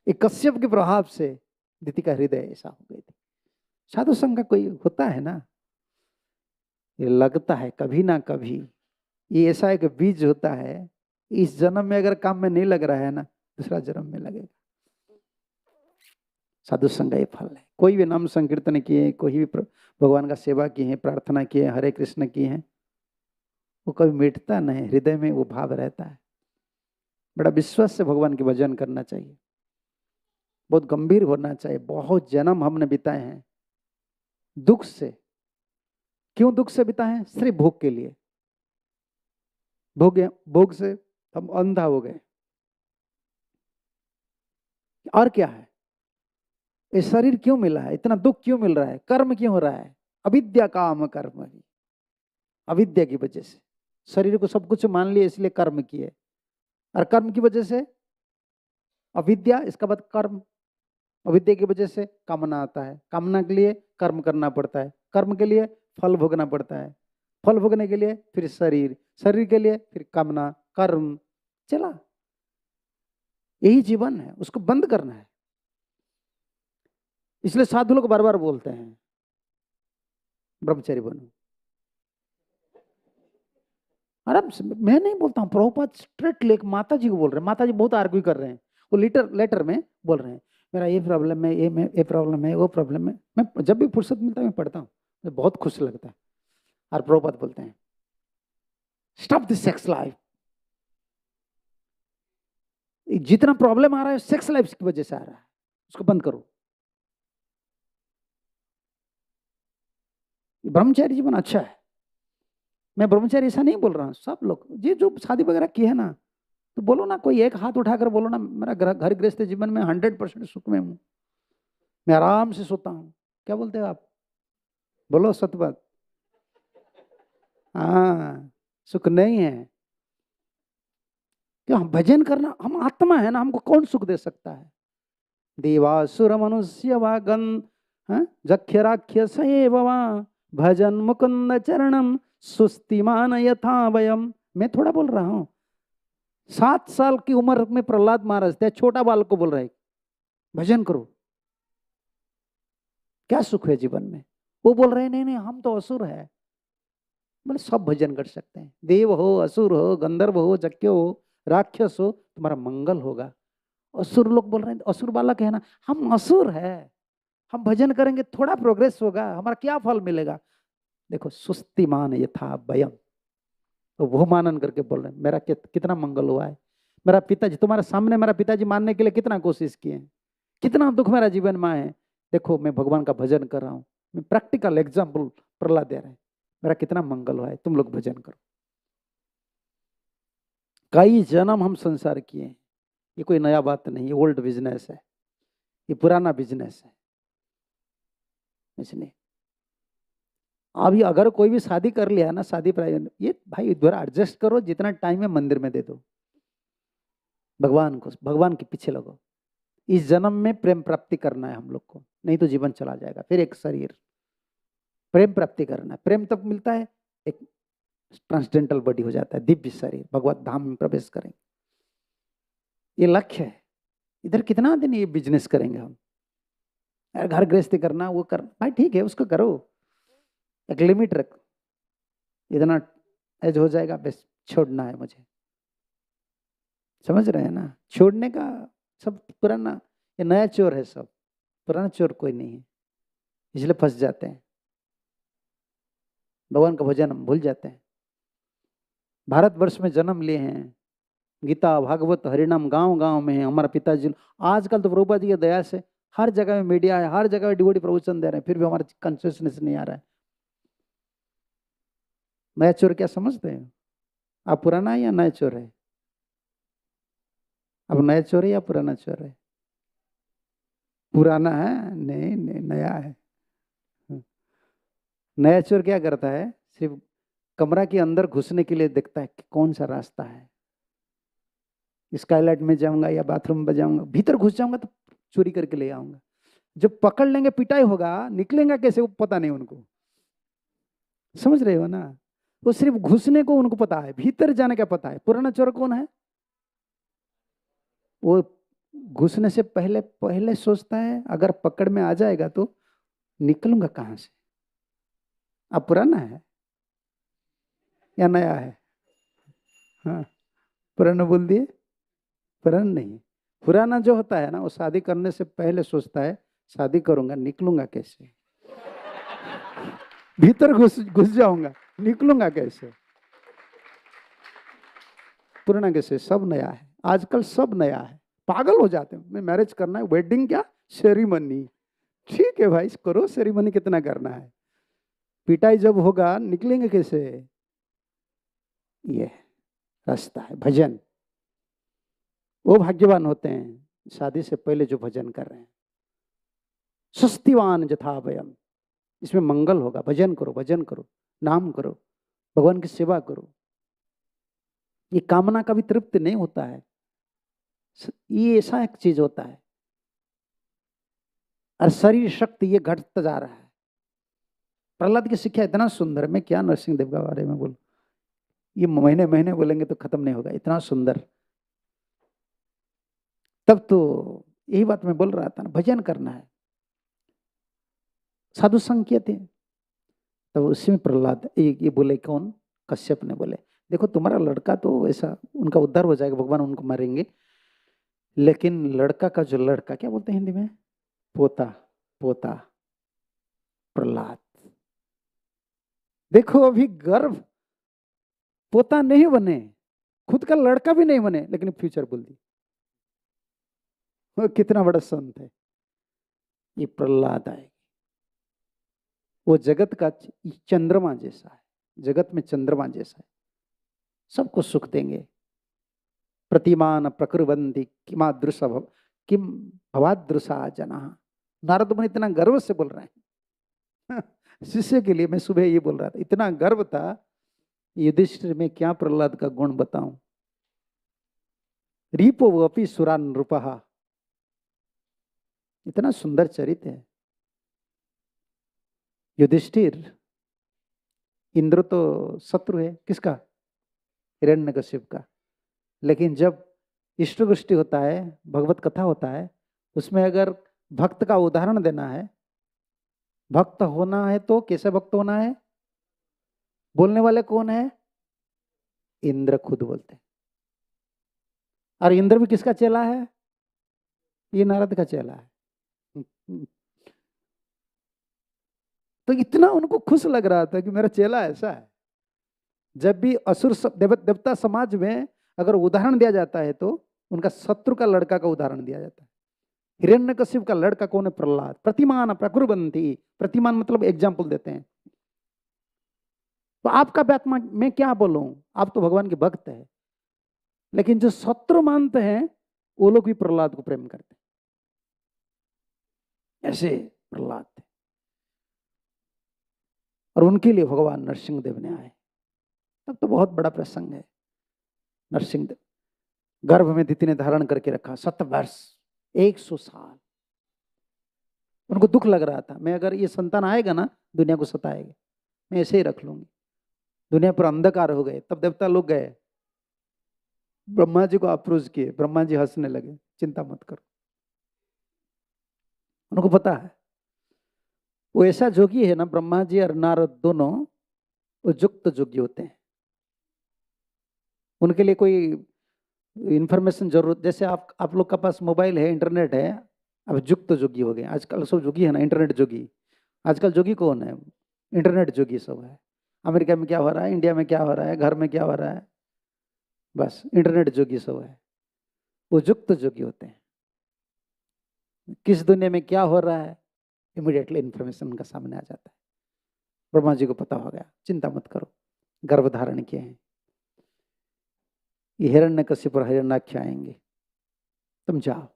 एक कश्यप के प्रभाव से दीति का हृदय ऐसा हो गई थी। साधु संग का कोई होता है ना, ये लगता है कभी ना कभी, ये ऐसा एक बीज होता है, इस जन्म में अगर काम में नहीं लग रहा है ना, दूसरा जन्म में लगेगा। साधु संग का ये फल है। कोई भी नाम संकीर्तन किए, कोई भी भगवान का सेवा की है, प्रार्थना की है, हरे कृष्ण की है, वो कभी मिटता नहीं, हृदय में वो भाव रहता है। बड़ा विश्वास से भगवान के भजन करना चाहिए, बहुत गंभीर होना चाहिए। बहुत जन्म हमने बिताए हैं दुख से। क्यों दुख से बिताए हैं? सिर्फ भोग के लिए। भोग से हम अंधा हो गए। और क्या है? ये शरीर क्यों मिला है? इतना दुख क्यों मिल रहा है? कर्म क्यों हो रहा है? अविद्या काम कर्म ही। अविद्या की वजह से शरीर को सब कुछ मान लिया, इसलिए कर्म किए। और कर्म की वजह से अविद्या, इसका बाद कर्म। अविद्या की वजह से कामना आता है, कामना के लिए कर्म करना पड़ता है, कर्म के लिए फल भोगना पड़ता है, फल भोगने के लिए फिर शरीर, शरीर के लिए फिर कामना, कर्म, चला। यही जीवन है, उसको बंद करना है। इसलिए साधु लोग बार बार बोलते हैं ब्रह्मचारी बनो। अरे मैं नहीं बोलता हूँ, प्रभुपाद स्ट्रेट लेक माता जी को बोल रहे हैं। माता जी बहुत आर्ग्यू कर रहे हैं, वो लेटर में बोल रहे हैं मेरा ये प्रॉब्लम है, ये प्रॉब्लम है, वो प्रॉब्लम है। मैं जब भी फुर्सत मिलता है मैं पढ़ता हूँ, मुझे बहुत खुश लगता है। और प्रभुपाद बोलते हैं स्टॉप दिस सेक्स लाइफ। जितना प्रॉब्लम आ रहा है सेक्स लाइफ की वजह से आ रहा है, उसको बंद करो। ब्रह्मचारी जीवन अच्छा है। मैं ब्रह्मचारी ऐसा नहीं बोल रहा हूँ, सब लोग ये जो शादी वगैरह की है ना, तो बोलो ना, कोई एक हाथ उठाकर बोलो ना मेरा घर गृहस्थ जीवन में 100% सुख में हूँ, मैं आराम से सोता हूँ। क्या बोलते हो आप? बोलो सतबात। हाँ, सुख नहीं है। क्यों? हम भजन करना, हम आत्मा है ना, हमको कौन सुख दे सकता है? देवासुर मनुष्य वा गण जख्य राख्य वा भजन मुकुंद चरणम सुस्तिमान यथा वयम। मैं थोड़ा बोल रहा हूं। 7 साल की उम्र में प्रहलाद महाराज थे, छोटा बालक को बोल रहे भजन करो। क्या सुख है जीवन में? वो बोल रहे नहीं नहीं हम तो असुर है। बोले सब भजन कर सकते हैं, देव हो, असुर हो, गंधर्व हो, जक्य हो, राक्षस हो, तुम्हारा मंगल होगा। असुर लोग बोल रहे हैं असुर बालक है ना, हम असुर है, हम भजन करेंगे थोड़ा प्रोग्रेस होगा, हमारा क्या फल मिलेगा? देखो सुस्तिमान यथा वयम, तो वो मानन करके बोल रहे हैं मेरा कितना मंगल हुआ है। मेरा पिताजी तुम्हारे सामने, मेरा पिताजी मानने के लिए कितना कोशिश किए हैं, कितना दुख मेरा जीवन में है। देखो मैं भगवान का भजन कर रहा हूँ, मैं प्रैक्टिकल एग्जाम्पल प्रहलाद दे रहे हैं, मेरा कितना मंगल हुआ है, तुम लोग भजन करो। कई जन्म हम संसार किए हैं, ये कोई नया बात नहीं, ये ओल्ड बिजनेस है, ये पुराना बिजनेस है। इसलिए अभी अगर कोई भी शादी कर लिया ना, शादी प्राय ये भाई थोड़ा एडजस्ट करो, जितना टाइम है मंदिर में दे दो, भगवान को, भगवान के पीछे लगो। इस जन्म में प्रेम प्राप्ति करना है हम लोग को, नहीं तो जीवन चला जाएगा। फिर एक शरीर, प्रेम प्राप्ति करना है। प्रेम तब मिलता है एक ट्रांसडेंटल बॉडी हो जाता है, दिव्य शरीर, भगवत धाम में प्रवेश करेंगे। ये लक्ष्य है। इधर कितना दिन ये बिजनेस करेंगे हम? यार घर गृहस्थी करना, वो कर, भाई ठीक है उसको करो, एक लिमिट रख। इतना एज हो जाएगा, बस छोड़ना है मुझे, समझ रहे हैं ना? छोड़ने का सब पुराना, ये नया चोर है सब, पुराना चोर कोई नहीं है, इसलिए फंस जाते हैं। भगवान का भजन हम भूल जाते हैं। भारतवर्ष में जन्म लिए हैं, गीता भागवत हरिनाम गांव गांव में है। हमारा पिताजी आजकल तो प्रभुपाद जी की दया से हर जगह में मीडिया है, हर जगह डिवोटी प्रवचन दे रहे हैं, फिर भी हमारा कॉन्शियसनेस नहीं आ रहा है। नया चोर क्या समझते हैं आप? पुराना है या नया चोर है? अब नया चोर है या पुराना चोर है? पुराना है? नहीं नहीं, नया है। नया चोर क्या करता है? सिर्फ कमरा के अंदर घुसने के लिए देखता है कि कौन सा रास्ता है, स्काईलाइट में जाऊंगा या बाथरूम में जाऊंगा, भीतर घुस जाऊंगा तो चोरी करके ले आऊंगा। जब पकड़ लेंगे पिटाई होगा, निकलेंगे कैसे वो पता नहीं उनको, समझ रहे हो ना? वो सिर्फ घुसने को उनको पता है, भीतर जाने का पता है। पुराना चोर कौन है? वो घुसने से पहले पहले सोचता है अगर पकड़ में आ जाएगा तो निकलूंगा कहां से। अब पुराना है या नया है? हाँ, पुराना बोल दिए। पुराना नहीं, पुराना जो होता है ना, वो शादी करने से पहले सोचता है शादी करूंगा, निकलूंगा कैसे, भीतर घुस घुस जाऊंगा, निकलूंगा कैसे। पुराना कैसे? सब नया है आजकल, सब नया है। पागल हो जाते हैं, मैं मैरिज करना है, वेडिंग क्या सेरिमनी, ठीक है भाई करो सेरिमनी, कितना करना है। पिटाई जब होगा निकलेंगे कैसे? ये रास्ता है भजन। वो भाग्यवान होते हैं शादी से पहले जो भजन कर रहे हैं। स्वस्तिवान जथा वयम, इसमें मंगल होगा। भजन करो, भजन करो, नाम करो, भगवान की सेवा करो। ये कामना का भी तृप्ति नहीं होता है, ये ऐसा एक चीज होता है। और शरीर शक्ति ये घटता जा रहा है। प्रहलाद की शिक्षा इतना सुंदर, मैं क्या नरसिंह देव के बारे में बोलूं, ये महीने महीने बोलेंगे तो खत्म नहीं होगा, इतना सुंदर। तब तो यही बात मैं बोल रहा था ना, भजन करना है। साधु संग किए थे, तब उसी में प्रहलाद ये बोले, कौन? कश्यप ने बोले देखो तुम्हारा लड़का तो ऐसा, उनका उद्धार हो जाएगा, भगवान उनको मारेंगे, लेकिन लड़का का जो लड़का, क्या बोलते हैं हिंदी में, पोता, पोता प्रहलाद, देखो अभी गर्भ, पोता नहीं बने, खुद का लड़का भी नहीं बने, लेकिन फ्यूचर बोल दी। वो कितना बड़ा संत है ये प्रहलाद आएगी। वो जगत का चंद्रमा जैसा है, जगत में चंद्रमा जैसा है, सबको सुख देंगे। प्रतिमान प्रकुर्वन्ति किमादृश किम भवादृशा जना। नारद मुनि इतना गर्व से बोल रहे हैं शिष्य के लिए। मैं सुबह ये बोल रहा था, इतना गर्व था युधिष्ठिर में, क्या प्रहलाद का गुण बताऊं। रिपो अपि सुरान रूपहा, इतना सुंदर चरित्र है युधिष्ठिर। इंद्र तो शत्रु है किसका? हिरण्यकशिप का। लेकिन जब इष्टवृष्टि होता है, भगवत कथा होता है, उसमें अगर भक्त का उदाहरण देना है, भक्त होना है तो कैसे भक्त होना है? बोलने वाले कौन है? इंद्र खुद बोलते हैं। और इंद्र भी किसका चेला है? ये नारद का चेला है। तो इतना उनको खुश लग रहा था कि मेरा चेला ऐसा है। जब भी असुर देवता समाज में अगर उदाहरण दिया जाता है तो उनका शत्रु का लड़का का उदाहरण दिया जाता है। हिरण्यकशिप का लड़का कौन है? प्रहलाद। प्रतिमान प्रकुर्वन्ति, प्रतिमान मतलब एग्जाम्पल देते हैं। तो आपका बात मैं क्या बोलूं, आप तो भगवान के भक्त है, लेकिन जो शत्रु मानते हैं वो लोग भी प्रहलाद को प्रेम करते हैं। ऐसे प्रहलाद थे और उनके लिए भगवान नरसिंह देव ने आए। तब तो बहुत बड़ा प्रसंग है। नरसिंह देव गर्भ में दिति ने धारण करके रखा 7 वर्ष 100 साल। उनको दुख लग रहा था, मैं अगर ये संतान आएगा ना दुनिया को सताएगा, मैं ऐसे ही रख लूंगी। दुनिया पर अंधकार हो गए, तब देवता लोग गए, ब्रह्मा जी को अप्रोच किए, ब्रह्मा जी हंसने लगे, चिंता मत करो। उनको पता है वो ऐसा जोगी है ना, ब्रह्मा जी और नारद दोनों उपयुक्त जोगी होते हैं। उनके लिए कोई इंफॉर्मेशन जरूरत, जैसे आप लोग का पास मोबाइल है, इंटरनेट है, अब युक्त जोगी हो गए। आजकल सब जोगी है ना, इंटरनेट जोगी। आजकल जोगी कौन है? इंटरनेट जोगी सब है। अमेरिका में क्या हो रहा है, इंडिया में क्या हो रहा है, घर में क्या हो रहा है, बस इंटरनेट जोगी सब है। वो युक्त जोगी होते हैं। किस दुनिया में क्या हो रहा है, इमीडिएटली इंफॉर्मेशन उनका सामने आ जाता है। ब्रह्मा जी को पता हो गया, चिंता मत करो, गर्भ धारण किए हैं, ये हिरण्यकशिप और हिरण्याक्ष आएंगे, तुम जाओ।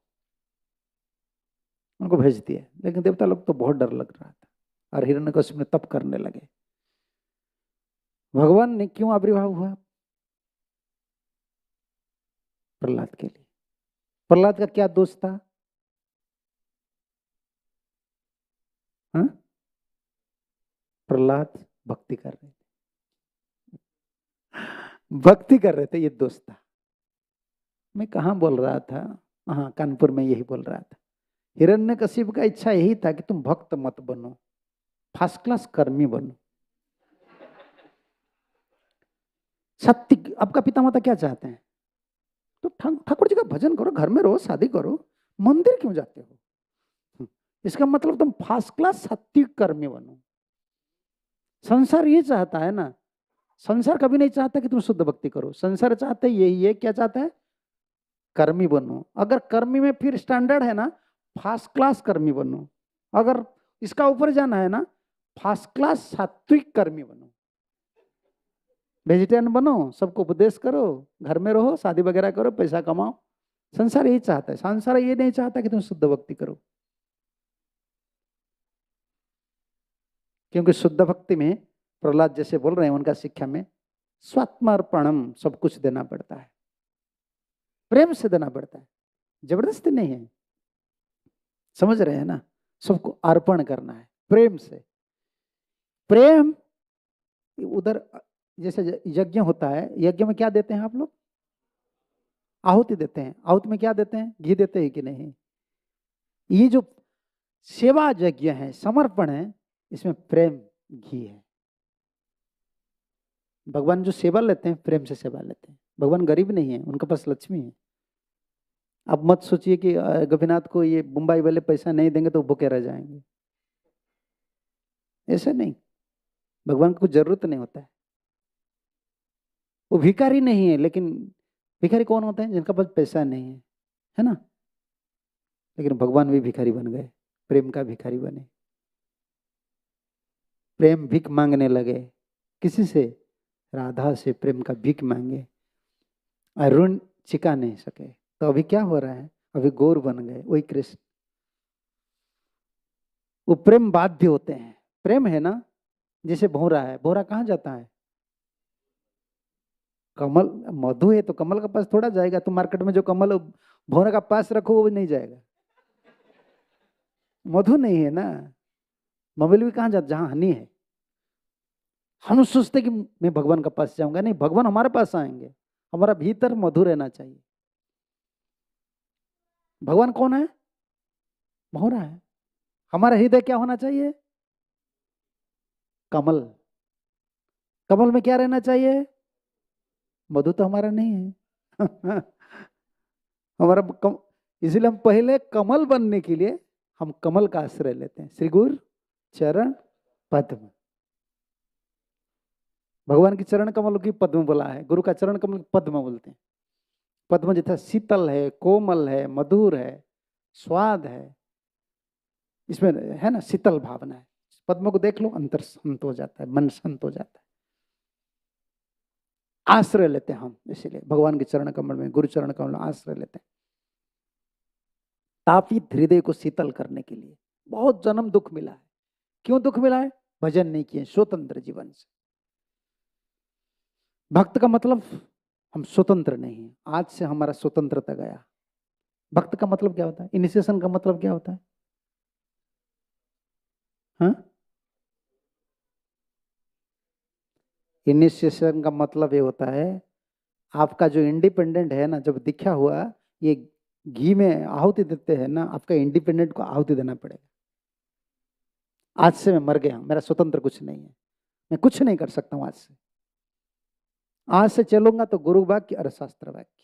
उनको भेज दिए, लेकिन देवता लोग तो बहुत डर लग रहा था, और हिरण्यकशिप ने तप करने लगे। भगवान ने क्यों आविर्भाव हुआ? प्रहलाद के लिए। प्रहलाद का क्या दोष था? हाँ? प्रहलाद भक्ति कर रहे थे, भक्ति कर रहे थे, ये दोष था। मैं कहाँ बोल रहा था, हाँ कानपुर में यही बोल रहा था। हिरण्यकशिप का इच्छा यही था कि तुम भक्त मत बनो, फर्स्ट क्लास कर्मी बनो। सत्य, आपका पिता माता क्या चाहते हैं? तो ठाकुर जी का भजन करो, घर में रहो, शादी करो, मंदिर क्यों जाते हो? इसका मतलब तुम फर्स्ट क्लास सात्विक कर्मी बनो। संसार ये चाहता है ना, संसार कभी नहीं चाहता कि तुम शुद्ध भक्ति करो। संसार चाहता है यही है, क्या चाहता है? कर्मी बनो। अगर कर्मी में फिर स्टैंडर्ड है ना, फर्स्ट क्लास कर्मी बनो। अगर इसका ऊपर जाना है ना, फर्स्ट क्लास सात्विक कर्मी बनो। वेजिटेरियन बनो, सबको उपदेश करो, घर में रहो, शादी वगैरह करो, पैसा कमाओ। संसार यही चाहता है। संसार ये नहीं चाहता कि तुम शुद्ध भक्ति करो, क्योंकि शुद्ध भक्ति में प्रहलाद जैसे बोल रहे हैं, उनका शिक्षा में स्वात्मार्पणम, सब कुछ देना पड़ता है, प्रेम से देना पड़ता है, जबरदस्ती नहीं है। समझ रहे हैं ना? सबको अर्पण करना है प्रेम से। प्रेम उधर, जैसे यज्ञ होता है, यज्ञ में क्या देते हैं आप लोग? आहुति देते हैं। आहुति में क्या देते हैं? घी देते हैं कि नहीं? ये जो सेवा यज्ञ है, समर्पण है, इसमें प्रेम घी है। भगवान जो सेवा लेते हैं, प्रेम से सेवा लेते हैं। भगवान गरीब नहीं है, उनके पास लक्ष्मी है। आप मत सोचिए कि गोपीनाथ को ये मुंबई वाले पैसा नहीं देंगे तो भूखे रह जाएंगे, ऐसे नहीं। भगवान को कुछ जरूरत नहीं होता है। वो भिखारी नहीं है, लेकिन भिखारी कौन होते हैं? जिनका पास पैसा नहीं है ना? लेकिन भगवान भी भिखारी बन गए, प्रेम का भिखारी बने। प्रेम भीख मांगने लगे, किसी से? राधा से प्रेम का भीख मांगे, ऋण चुका नहीं सके, तो अभी क्या हो रहा है? अभी गौर बन गए, वही कृष्ण। वो प्रेम बाध्य होते हैं। प्रेम है ना, जैसे भौरा है, भौरा कहाँ जाता है? कमल, मधु है तो कमल का पास थोड़ा जाएगा। तुम मार्केट में जो कमल भौरा का पास रखो वो भी नहीं जाएगा, मधु नहीं है ना। मोबाइल भी कहाँ जाता? जहाँ हनी है। हम सोचते कि मैं भगवान का पास जाऊंगा, नहीं, भगवान हमारे पास आएंगे। हमारा भीतर मधु रहना चाहिए। भगवान कौन है? भौरा है। हमारा हृदय क्या होना चाहिए? कमल। कमल में क्या रहना चाहिए? मधु तो हमारा नहीं है। हमारा इसलिए हम पहले कमल बनने के लिए हम कमल का आश्रय लेते हैं, श्री गुरु चरण पद्म। भगवान की चरण कमल की पद्म बोला है, गुरु का चरण कमल पद्म बोलते हैं। पद्म जैसा शीतल है, कोमल है, मधुर है, स्वाद है, इसमें है ना शीतल भावना है। पद्म को देख लो, अंतर शांत हो जाता है, मन शांत हो जाता है। आश्रय लेते हैं हम, इसीलिए भगवान के चरण कमल में, गुरु चरण कमल में आश्रय लेते हैं, तापित हृदय को शीतल करने के लिए। बहुत जन्म दुख मिला है। क्यों दुख मिला है? भजन नहीं किए, स्वतंत्र जीवन से। भक्त का मतलब हम स्वतंत्र नहीं है। आज से हमारा स्वतंत्रता गया। भक्त का मतलब क्या होता है? इनिशिएशन का मतलब क्या होता है? हाँ? इनिशिएशन का मतलब ये होता है, आपका जो इंडिपेंडेंट है ना, जब दीक्षा हुआ, ये घी में आहुति देते हैं ना, आपका इंडिपेंडेंट को आहुति देना पड़ेगा। आज से मैं मर गया, मेरा स्वतंत्र कुछ नहीं है, मैं कुछ नहीं कर सकता हूं आज से। आज से चलूंगा तो गुरु वाक्य और शास्त्र वाक्य,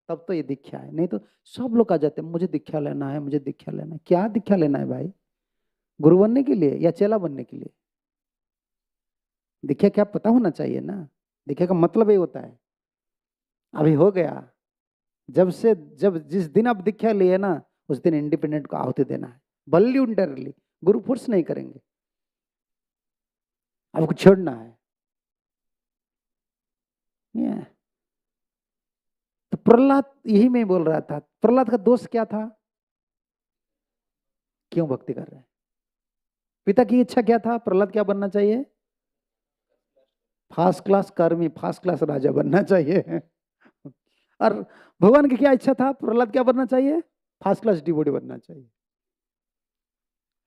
तब तो ये दीक्षा है। नहीं तो सब लोग आ जाते हैं, मुझे दीक्षा लेना है, मुझे दीक्षा लेना है। क्या दीक्षा लेना है भाई? गुरु बनने के लिए या चेला बनने के लिए? दीक्षा क्या पता होना चाहिए ना। दीक्षा का मतलब ये होता है, अभी हो गया, जब जिस दिन आप दीक्षा लिए ना, उस दिन इंडिपेंडेंट को आहुति देना है वॉल्यूंटरली। गुरु फोर्स नहीं करेंगे, आपको छोड़ना है। तो प्रहलाद, यही मैं बोल रहा था, प्रहलाद का दोष क्या था? क्यों भक्ति कर रहे हैं? पिता की इच्छा क्या था? प्रहलाद क्या बनना चाहिए? फर्स्ट क्लास कर्मी, फर्स्ट क्लास राजा बनना चाहिए। और भगवान की क्या इच्छा था? प्रहलाद क्या बनना चाहिए? फर्स्ट क्लास डिवोटी बनना चाहिए।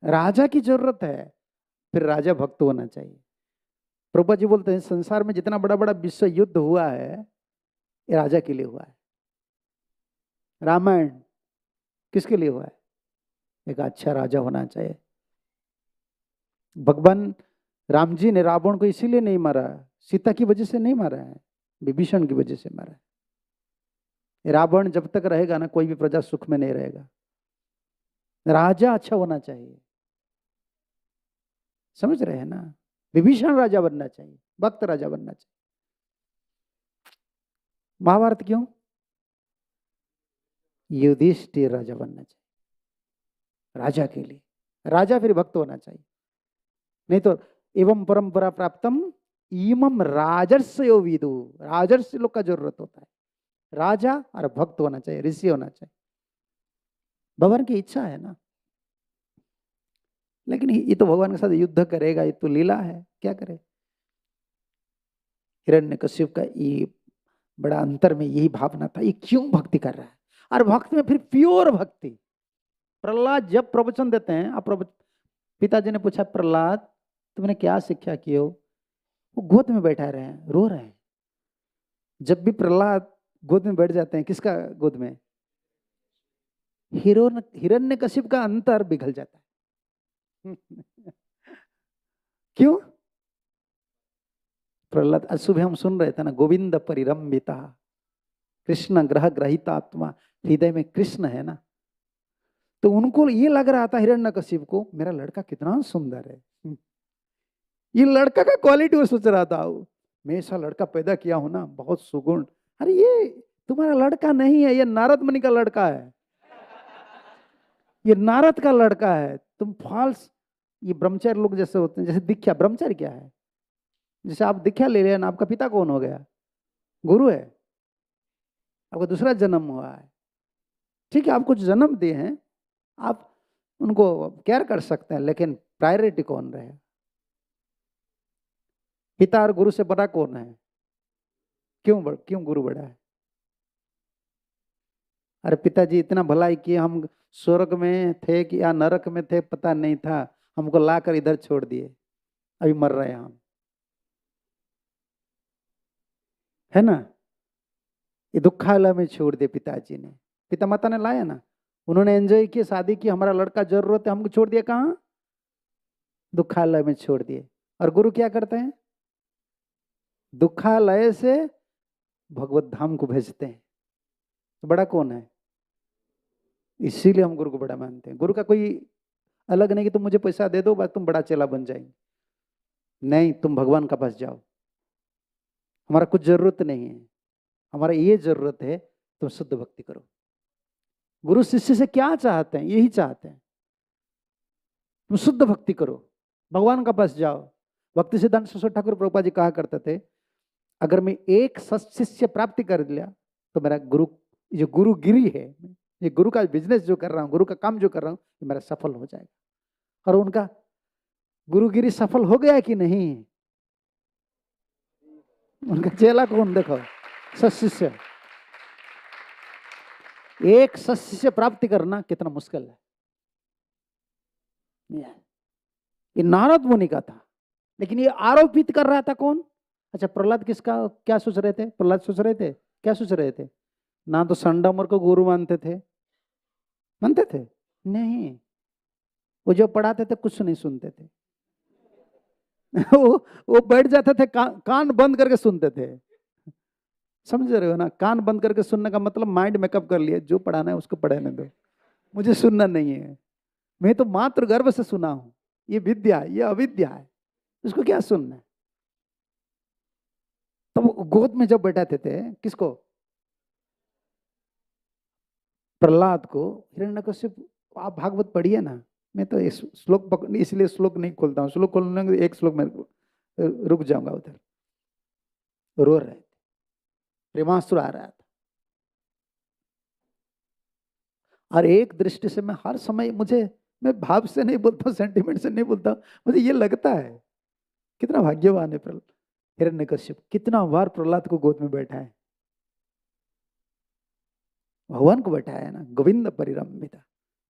राजा की जरूरत है, फिर राजा भक्त होना चाहिए। प्रभुपाद जी बोलते हैं, संसार में जितना बड़ा बड़ा विश्व युद्ध हुआ है, ये राजा के लिए हुआ है। रामायण किसके लिए हुआ है? एक अच्छा राजा होना चाहिए। भगवान राम जी ने रावण को इसीलिए नहीं मारा, सीता की वजह से नहीं मारा है, विभीषण की वजह से मारा है। रावण जब तक रहेगा ना, कोई भी प्रजा सुख में नहीं रहेगा। राजा अच्छा होना चाहिए, समझ रहे हैं ना? विभीषण राजा बनना चाहिए, भक्त राजा बनना चाहिए। महाभारत क्यों? युधिष्ठिर राजा बनना चाहिए, राजा के लिए। राजा फिर भक्त होना चाहिए, नहीं तो एवं परंपरा प्राप्तम इमम राजर्षयो विदु, राजर्षि लोग का जरूरत होता है। राजा और भक्त होना चाहिए, ऋषि होना चाहिए। भगवान की इच्छा है ना, लेकिन ये तो भगवान के साथ युद्ध करेगा, ये तो लीला है, क्या करे। हिरण्यकश्यप का ये बड़ा अंतर में यही भावना था, ये क्यों भक्ति कर रहा है। और भक्ति में फिर प्योर भक्ति। प्रहलाद जब प्रवचन देते हैं, पिताजी ने पूछा, प्रहलाद तुमने क्या शिक्षा की हो? वो गोद में बैठा रहे हैं, रो रहे हैं। जब भी प्रहलाद गोद में बैठ जाते हैं, किसका गोद में? हिरण्यकश्यप का अंतर पिघल जाता है। क्यों? प्रहलाद, आज सुबह हम सुन रहे थे ना, गोविंद परिरंभिता, कृष्ण ग्रह ग्रहितात्मा, हृदय में कृष्ण है ना। तो उनको ये लग रहा था हिरण्यकश्यप को, मेरा लड़का कितना सुंदर है। ये लड़का का क्वालिटी वो सोच रहा था, मैं ऐसा लड़का पैदा किया हूं ना, बहुत सुगुण। अरे ये तुम्हारा लड़का नहीं है, ये नारद मुनि का लड़का है, ये नारद का लड़का है। तुम फॉल्स, ये ब्रह्मचारी लोग जैसे होते हैं, जैसे दीक्षा। ब्रह्मचारी क्या है? जैसे आप दीक्षा ले रहे हैं ना, आपका पिता कौन हो गया? गुरु है। आपका दूसरा जन्म हुआ है, ठीक है, आपको जन्म दिए हैं, आप उनको केयर कर सकते हैं, लेकिन प्रायोरिटी कौन रहे? पिता और गुरु से बड़ा कौन है? क्यों गुरु बड़ा है? अरे पिताजी इतना भलाई किए, हम स्वर्ग में थे कि या नरक में थे पता नहीं था, हमको लाकर इधर छोड़ दिए, अभी मर रहे हैं हम, है ना? ये दुखालय में छोड़ दिए पिताजी ने। पिता माता ने लाया ना, उन्होंने एंजॉय किया, शादी की, हमारा लड़का जरूरत है, हमको छोड़ दिया कहाँ? दुखालय में छोड़ दिए। और गुरु क्या करते हैं? दुखालय से भगवत धाम को भेजते हैं। तो बड़ा कौन है? इसीलिए हम गुरु को बड़ा मानते हैं। गुरु का कोई अलग नहीं कि तुम मुझे पैसा दे दो बस तुम बड़ा चेला बन जाएंगे, नहीं, तुम भगवान का पास जाओ। हमारा कुछ जरूरत नहीं है, हमारा ये जरूरत है तुम शुद्ध भक्ति करो। गुरु शिष्य से क्या चाहते हैं? यही चाहते हैं, तुम शुद्ध भक्ति करो, भगवान का पास जाओ। भक्ति सिद्धांत सरस्वती ठाकुर प्रभुपाद जी कहा करते थे, अगर मैं एक शिष्य प्राप्ति कर लिया तो मेरा गुरु, जो गुरुगिरी है, ये गुरु का बिजनेस जो कर रहा हूँ, गुरु का काम जो कर रहा हूँ, ये मेरा सफल हो जाएगा। और उनका गुरुगिरी सफल हो गया कि नहीं? उनका चेला कौन? देखो, सत्शिष्य। एक सत्शिष्य प्राप्ति करना कितना मुश्किल है। ये नारद मुनि का था, लेकिन ये आरोपित कर रहा था कौन? अच्छा, प्रहलाद किसका क्या सोच रहे थे? प्रहलाद सोच रहे थे क्या सोच रहे थे? ना तो संडामर को गुरु मानते थे, मानते थे नहीं, वो जो पढ़ाते थे कुछ नहीं सुनते थे। वो बैठ जाते थे, कान बंद करके सुनते थे। समझ रहे हो ना? कान बंद करके सुनने का मतलब माइंड मेकअप कर लिया, जो पढ़ाना है उसको पढ़ाने दो, मुझे सुनना नहीं है। मैं तो मात्र गर्भ से सुना हूं, ये विद्या, ये अविद्या है, उसको क्या सुनना है? तो वो गोद में जब बैठाते थे, किसको? प्रहलाद को। हिरण्यकश्यप, आप भागवत पढ़िए ना, मैं तो इस श्लोक इसलिए श्लोक नहीं खोलता हूँ, श्लोक खोलने में एक श्लोक में रुक जाऊंगा उधर। रो रहे थे, प्रेमास्त्र आ रहा था। और एक दृष्टि से मैं हर समय, मैं भाव से नहीं बोलता, सेंटिमेंट से नहीं बोलता, मुझे ये लगता है कितना भाग्यवान है प्रहलाद। हिरण्यकश्यप कितना बार प्रहलाद को गोद में बैठा है, भगवान को बैठाया है ना, गोविंद परिरंभिता।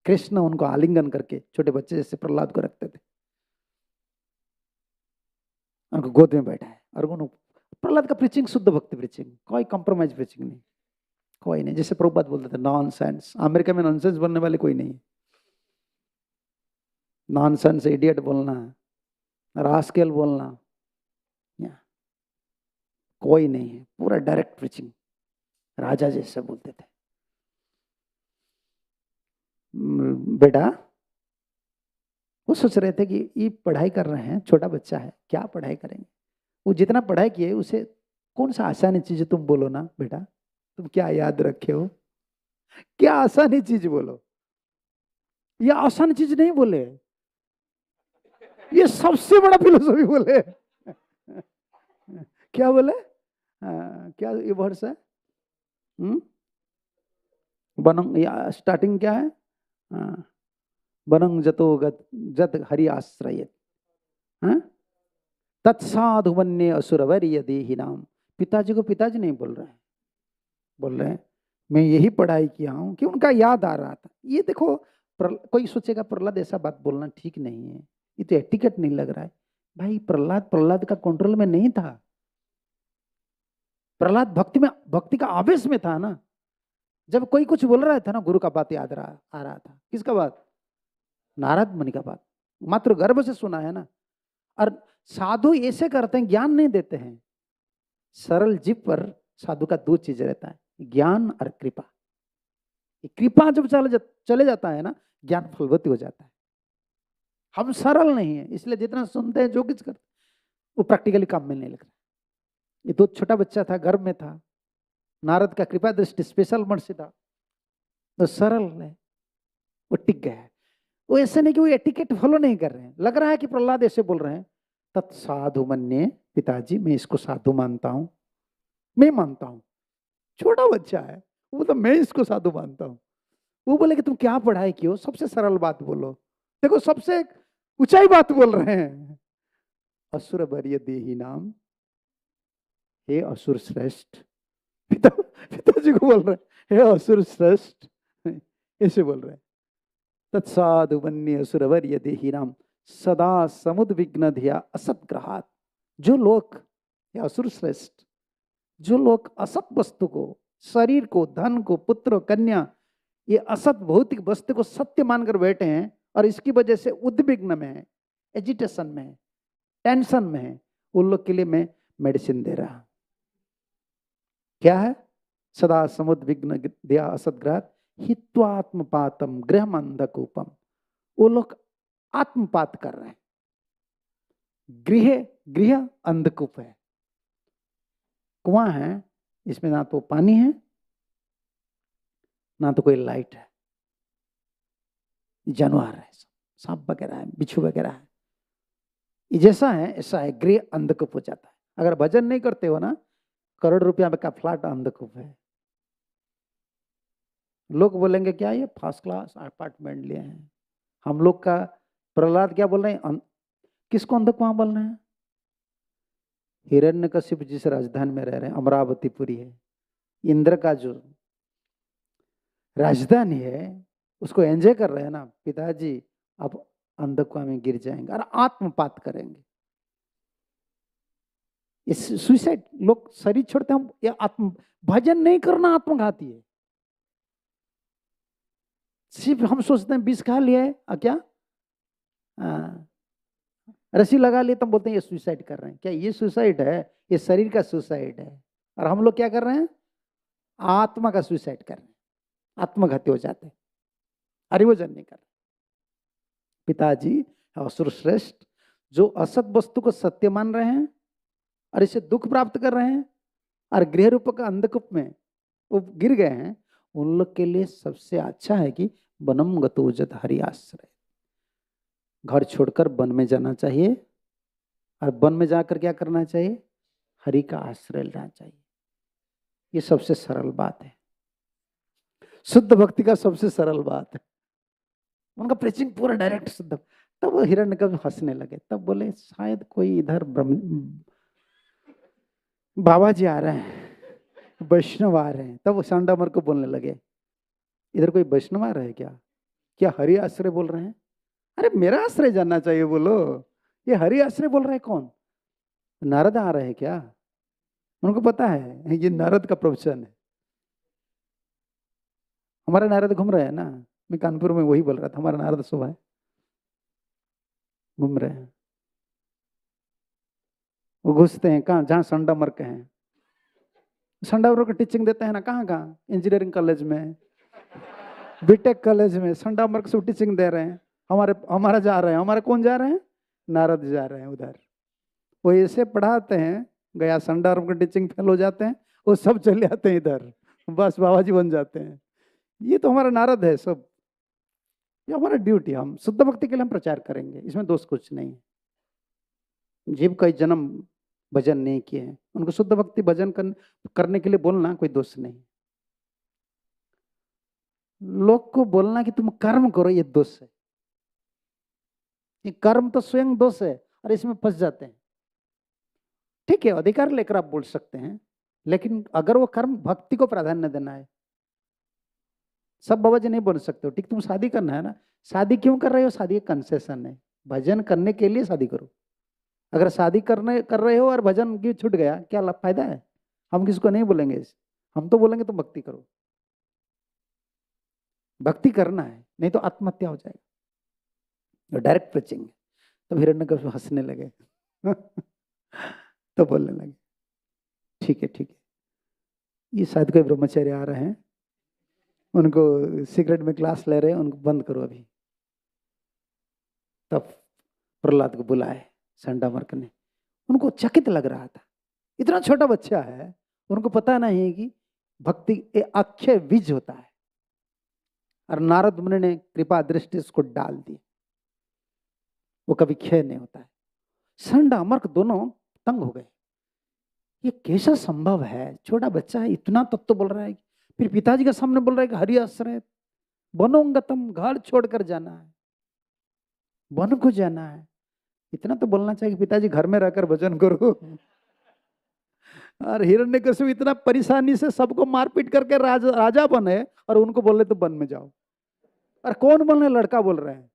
कृष्ण उनको आलिंगन करके छोटे बच्चे जैसे प्रहलाद को रखते थे, उनको गोद में बैठा है। और प्रहलाद का प्रीचिंग शुद्ध भक्ति प्रीचिंग, कोई कॉम्प्रोमाइज प्रीचिंग नहीं, कोई नहीं। जैसे प्रभुपाद बोलते थे नॉनसेंस, अमेरिका में नॉनसेंस बनने वाले कोई नहीं। नॉनसेंस, इडियट बोलना, रास्केल बोलना, कोई नहीं है, पूरा डायरेक्ट प्रीचिंग, राजा जैसे बोलते थे। बेटा, वो सोच रहे थे कि ये पढ़ाई कर रहे हैं, छोटा बच्चा है, क्या पढ़ाई करेंगे। वो जितना पढ़ाई किए उसे कौन सा आसानी चीज तुम बोलो ना बेटा, तुम क्या याद रखे हो, क्या आसानी चीज बोलो। ये आसान चीज नहीं बोले, ये सबसे बड़ा फिलोसॉफी बोले। क्या बोले? क्या ये वर्ष है? बनंग, या स्टार्टिंग क्या है? बनंग जतो जत हरि आश्रय तत्साधु वन्य असुरवर यदि नाम। पिताजी को पिताजी नहीं बोल रहे हैं, बोल रहे हैं मैं यही पढ़ाई किया हूं, कि उनका याद आ रहा था। ये देखो, कोई सोचेगा प्रहलाद ऐसा बात बोलना ठीक नहीं है, ये तो एटिकेट नहीं लग रहा है। भाई प्रहलाद का कंट्रोल में नहीं था। प्रहलाद भक्ति का आवेश में था ना। जब कोई कुछ बोल रहा था ना, गुरु का बात याद आ रहा था। किसका बात? नारद मुनि का बात, मात्र गर्भ से सुना है ना। और साधु ऐसे करते हैं, ज्ञान नहीं देते हैं। सरल जीव पर साधु का दो चीज रहता है, ज्ञान और कृपा। कृपा जब चले जाता है ना, ज्ञान फलवती हो जाता है। हम सरल नहीं है, इसलिए जितना सुनते हैं, जो कुछ करते वो प्रैक्टिकली काम में नहीं लग रहा। ये तो छोटा बच्चा था, गर्भ में था, नारद का कृपा दृष्टि स्पेशल मर्सी था, तो सरल है, वो टिक गया है। वो ऐसे नहीं कि वो एटिकेट फॉलो नहीं कर रहे हैं। लग रहा है कि प्रहलाद ऐसे बोल रहे हैं, तत्साधु मन्ये, पिताजी मैं इसको साधु मानता हूं, मैं मानता हूं। छोटा बच्चा है वो, तो मैं इसको साधु मानता हूं। वो बोले कि तुम क्या पढ़ाई की हो, सबसे सरल बात बोलो। देखो सबसे ऊंचाई बात बोल रहे हैं, असुर बर्य देही नाम, हे असुर श्रेष्ठ। पिताजी को बोल रहे हे असुर श्रेष्ठ, ऐसे बोल रहे हैं। तत्साधु वन्य असुरवर्य देही नाम सदा समुद्विग्न धिया असत ग्रहात। जो लोग, या असुर श्रेष्ठ, जो लोग असत वस्तु को, शरीर को, धन को, पुत्र, कन्या, ये असत भौतिक वस्तु को सत्य मानकर बैठे हैं, और इसकी वजह से उद्विग्न में है, एजिटेशन में है, टेंशन में है, उन लोग के लिए मैं मेडिसिन दे रहा। क्या है? सदा समुद्विग्न दिया असदग्रह हित्वात्मपातम गृह अंधकूपम। वो लोग आत्मपात कर रहे हैं। गृह अंधकूप है, कुआं है, इसमें ना तो पानी है, ना तो कोई लाइट है, जानवर है, सांप वगैरह है, बिच्छू वगैरह है। ये जैसा है ऐसा है, गृह अंधकूप हो जाता है। अगर भजन नहीं करते हो ना, करोड़ रुपया का फ्लैट अंधकूप है। लोग बोलेंगे क्या ये फर्स्ट क्लास अपार्टमेंट लिए हैं। हम लोग का प्रहलाद क्या बोल रहे हैं? किसको अंधकुआं बोल रहे हैं? हिरण्यकशिप जिस राजधानी में रह रहे हैं, अमरावतीपुरी है, इंद्र का जो राजधानी है, उसको एंजॉय कर रहे हैं ना। पिताजी अब अंधकुआं में गिर जाएंगे और आत्मपात करेंगे। ये सुसाइड, लोग शरीर छोड़ते हैं, ये आत्म भजन नहीं करना आत्मघाती है। सिर्फ हम सोचते हैं विष खा लिया है, क्या रस्सी लगा लिए, तब बोलते हैं ये सुसाइड कर रहे हैं। क्या ये सुसाइड है? ये शरीर का सुसाइड है। और हम लोग क्या कर रहे हैं? आत्मा का सुसाइड कर रहे हैं, आत्मघाती हो जाते हैं, हरिभजन नहीं कर रहे। पिताजी असुर श्रेष्ठ जो असत वस्तु को सत्य मान रहे हैं और इसे दुख प्राप्त कर रहे हैं और गृह रूप का अंधकूप में वो गिर गए हैं, उन लोग के लिए सबसे अच्छा है कि वनम गतोजत हरि आश्रय, घर छोड़कर वन में जाना चाहिए और वन में जाकर क्या करना चाहिए? हरि का आश्रय लेना चाहिए। ये सबसे सरल बात है, शुद्ध भक्ति का सबसे सरल बात है। उनका प्रीचिंग पूरा डायरेक्ट शुद्ध। तब वो हिरण्यकश्यप हंसने लगे, तब बोले शायद कोई इधर बाबा जी आ रहे हैं, वैष्णव आ रहे हैं। तब वो सांडामर को बोलने लगे, इधर कोई वैष्णव आ रहे हैं क्या? क्या हरि आश्रय बोल रहे हैं? अरे मेरा आश्रय जानना चाहिए, बोलो ये हरि आश्रय बोल रहे हैं कौन? नारद आ रहे हैं क्या? उनको पता है ये नारद का प्रवचन है। हमारा नारद घूम रहे हैं ना, मैं कानपुर में वही बोल रहा था, हमारा नारद सुबह है घूम रहे हैं। वो घुसते हैं कहाँ? जहाँ संडामर के हैं, संडामर को टीचिंग देते हैं ना, कहाँ कहाँ? इंजीनियरिंग कॉलेज में, बीटेक कॉलेज में संडामर को टीचिंग दे रहे हैं। हमारा जा रहे हैं, हमारे कौन जा रहे हैं? नारद जा रहे हैं उधर। वो ऐसे पढ़ाते हैं, गया संडामर को टीचिंग फेल हो जाते हैं, वो सब चले आते हैं इधर, बस बाबा जी बन जाते हैं। ये तो हमारा नारद है सब। ये हमारा ड्यूटी, हम शुद्ध भक्ति के लिए हम प्रचार करेंगे, इसमें दोष कुछ नहीं है। जीव कई जन्म भजन नहीं किए हैं, उनको शुद्ध भक्ति भजन करने के लिए बोलना कोई दोष नहीं। लोग को बोलना कि तुम कर्म करो, ये दोष है। ये कर्म तो स्वयं दोष है और इसमें फंस जाते हैं। ठीक है, अधिकार लेकर आप बोल सकते हैं, लेकिन अगर वो कर्म भक्ति को प्राधान्य देना है, सब बाबा जी नहीं बोल सकते हो। ठीक, तुम शादी करना है ना, शादी क्यों कर रहे हो? शादी एक कंसेशन है, भजन करने के लिए शादी करो। अगर शादी कर रहे हो और भजन की छूट गया, क्या फायदा है? हम किसको नहीं बोलेंगे, हम तो बोलेंगे तुम भक्ति करो, भक्ति करना है, नहीं तो आत्महत्या हो जाएगा। Direct preaching. तब हिरण्यकश्यप हंसने लगे तो बोलने लगे ठीक है ठीक है, ये शायद कोई ब्रह्मचारी आ रहे हैं, उनको सीक्रेट में क्लास ले रहे हैं, उनको बंद करो अभी। तब प्रहलाद को बुलाए संडामर्क ने। उनको चकित लग रहा था, इतना छोटा बच्चा है, उनको पता नहीं है कि भक्ति अक्षय बीज होता है। और नारद मुनि ने कृपा दृष्टि उसको डाल दी, वो कभी क्षय नहीं होता है। संडामर्क दोनों तंग हो गए, ये कैसा संभव है? छोटा बच्चा है, इतना तत्व बोल रहा है, फिर पिताजी के सामने बोल रहा है कि हरि आश्रय वनोंगतम, घर छोड़कर जाना है, वन को जाना है। इतना तो बोलना चाहिए कि पिताजी घर में रहकर भजन करो। और हिरण्यकश्यप इतना परेशानी से सबको मारपीट करके राजा बने और उनको बोले तो वन में जाओ। और कौन बोल रहे? लड़का बोल रहे हैं।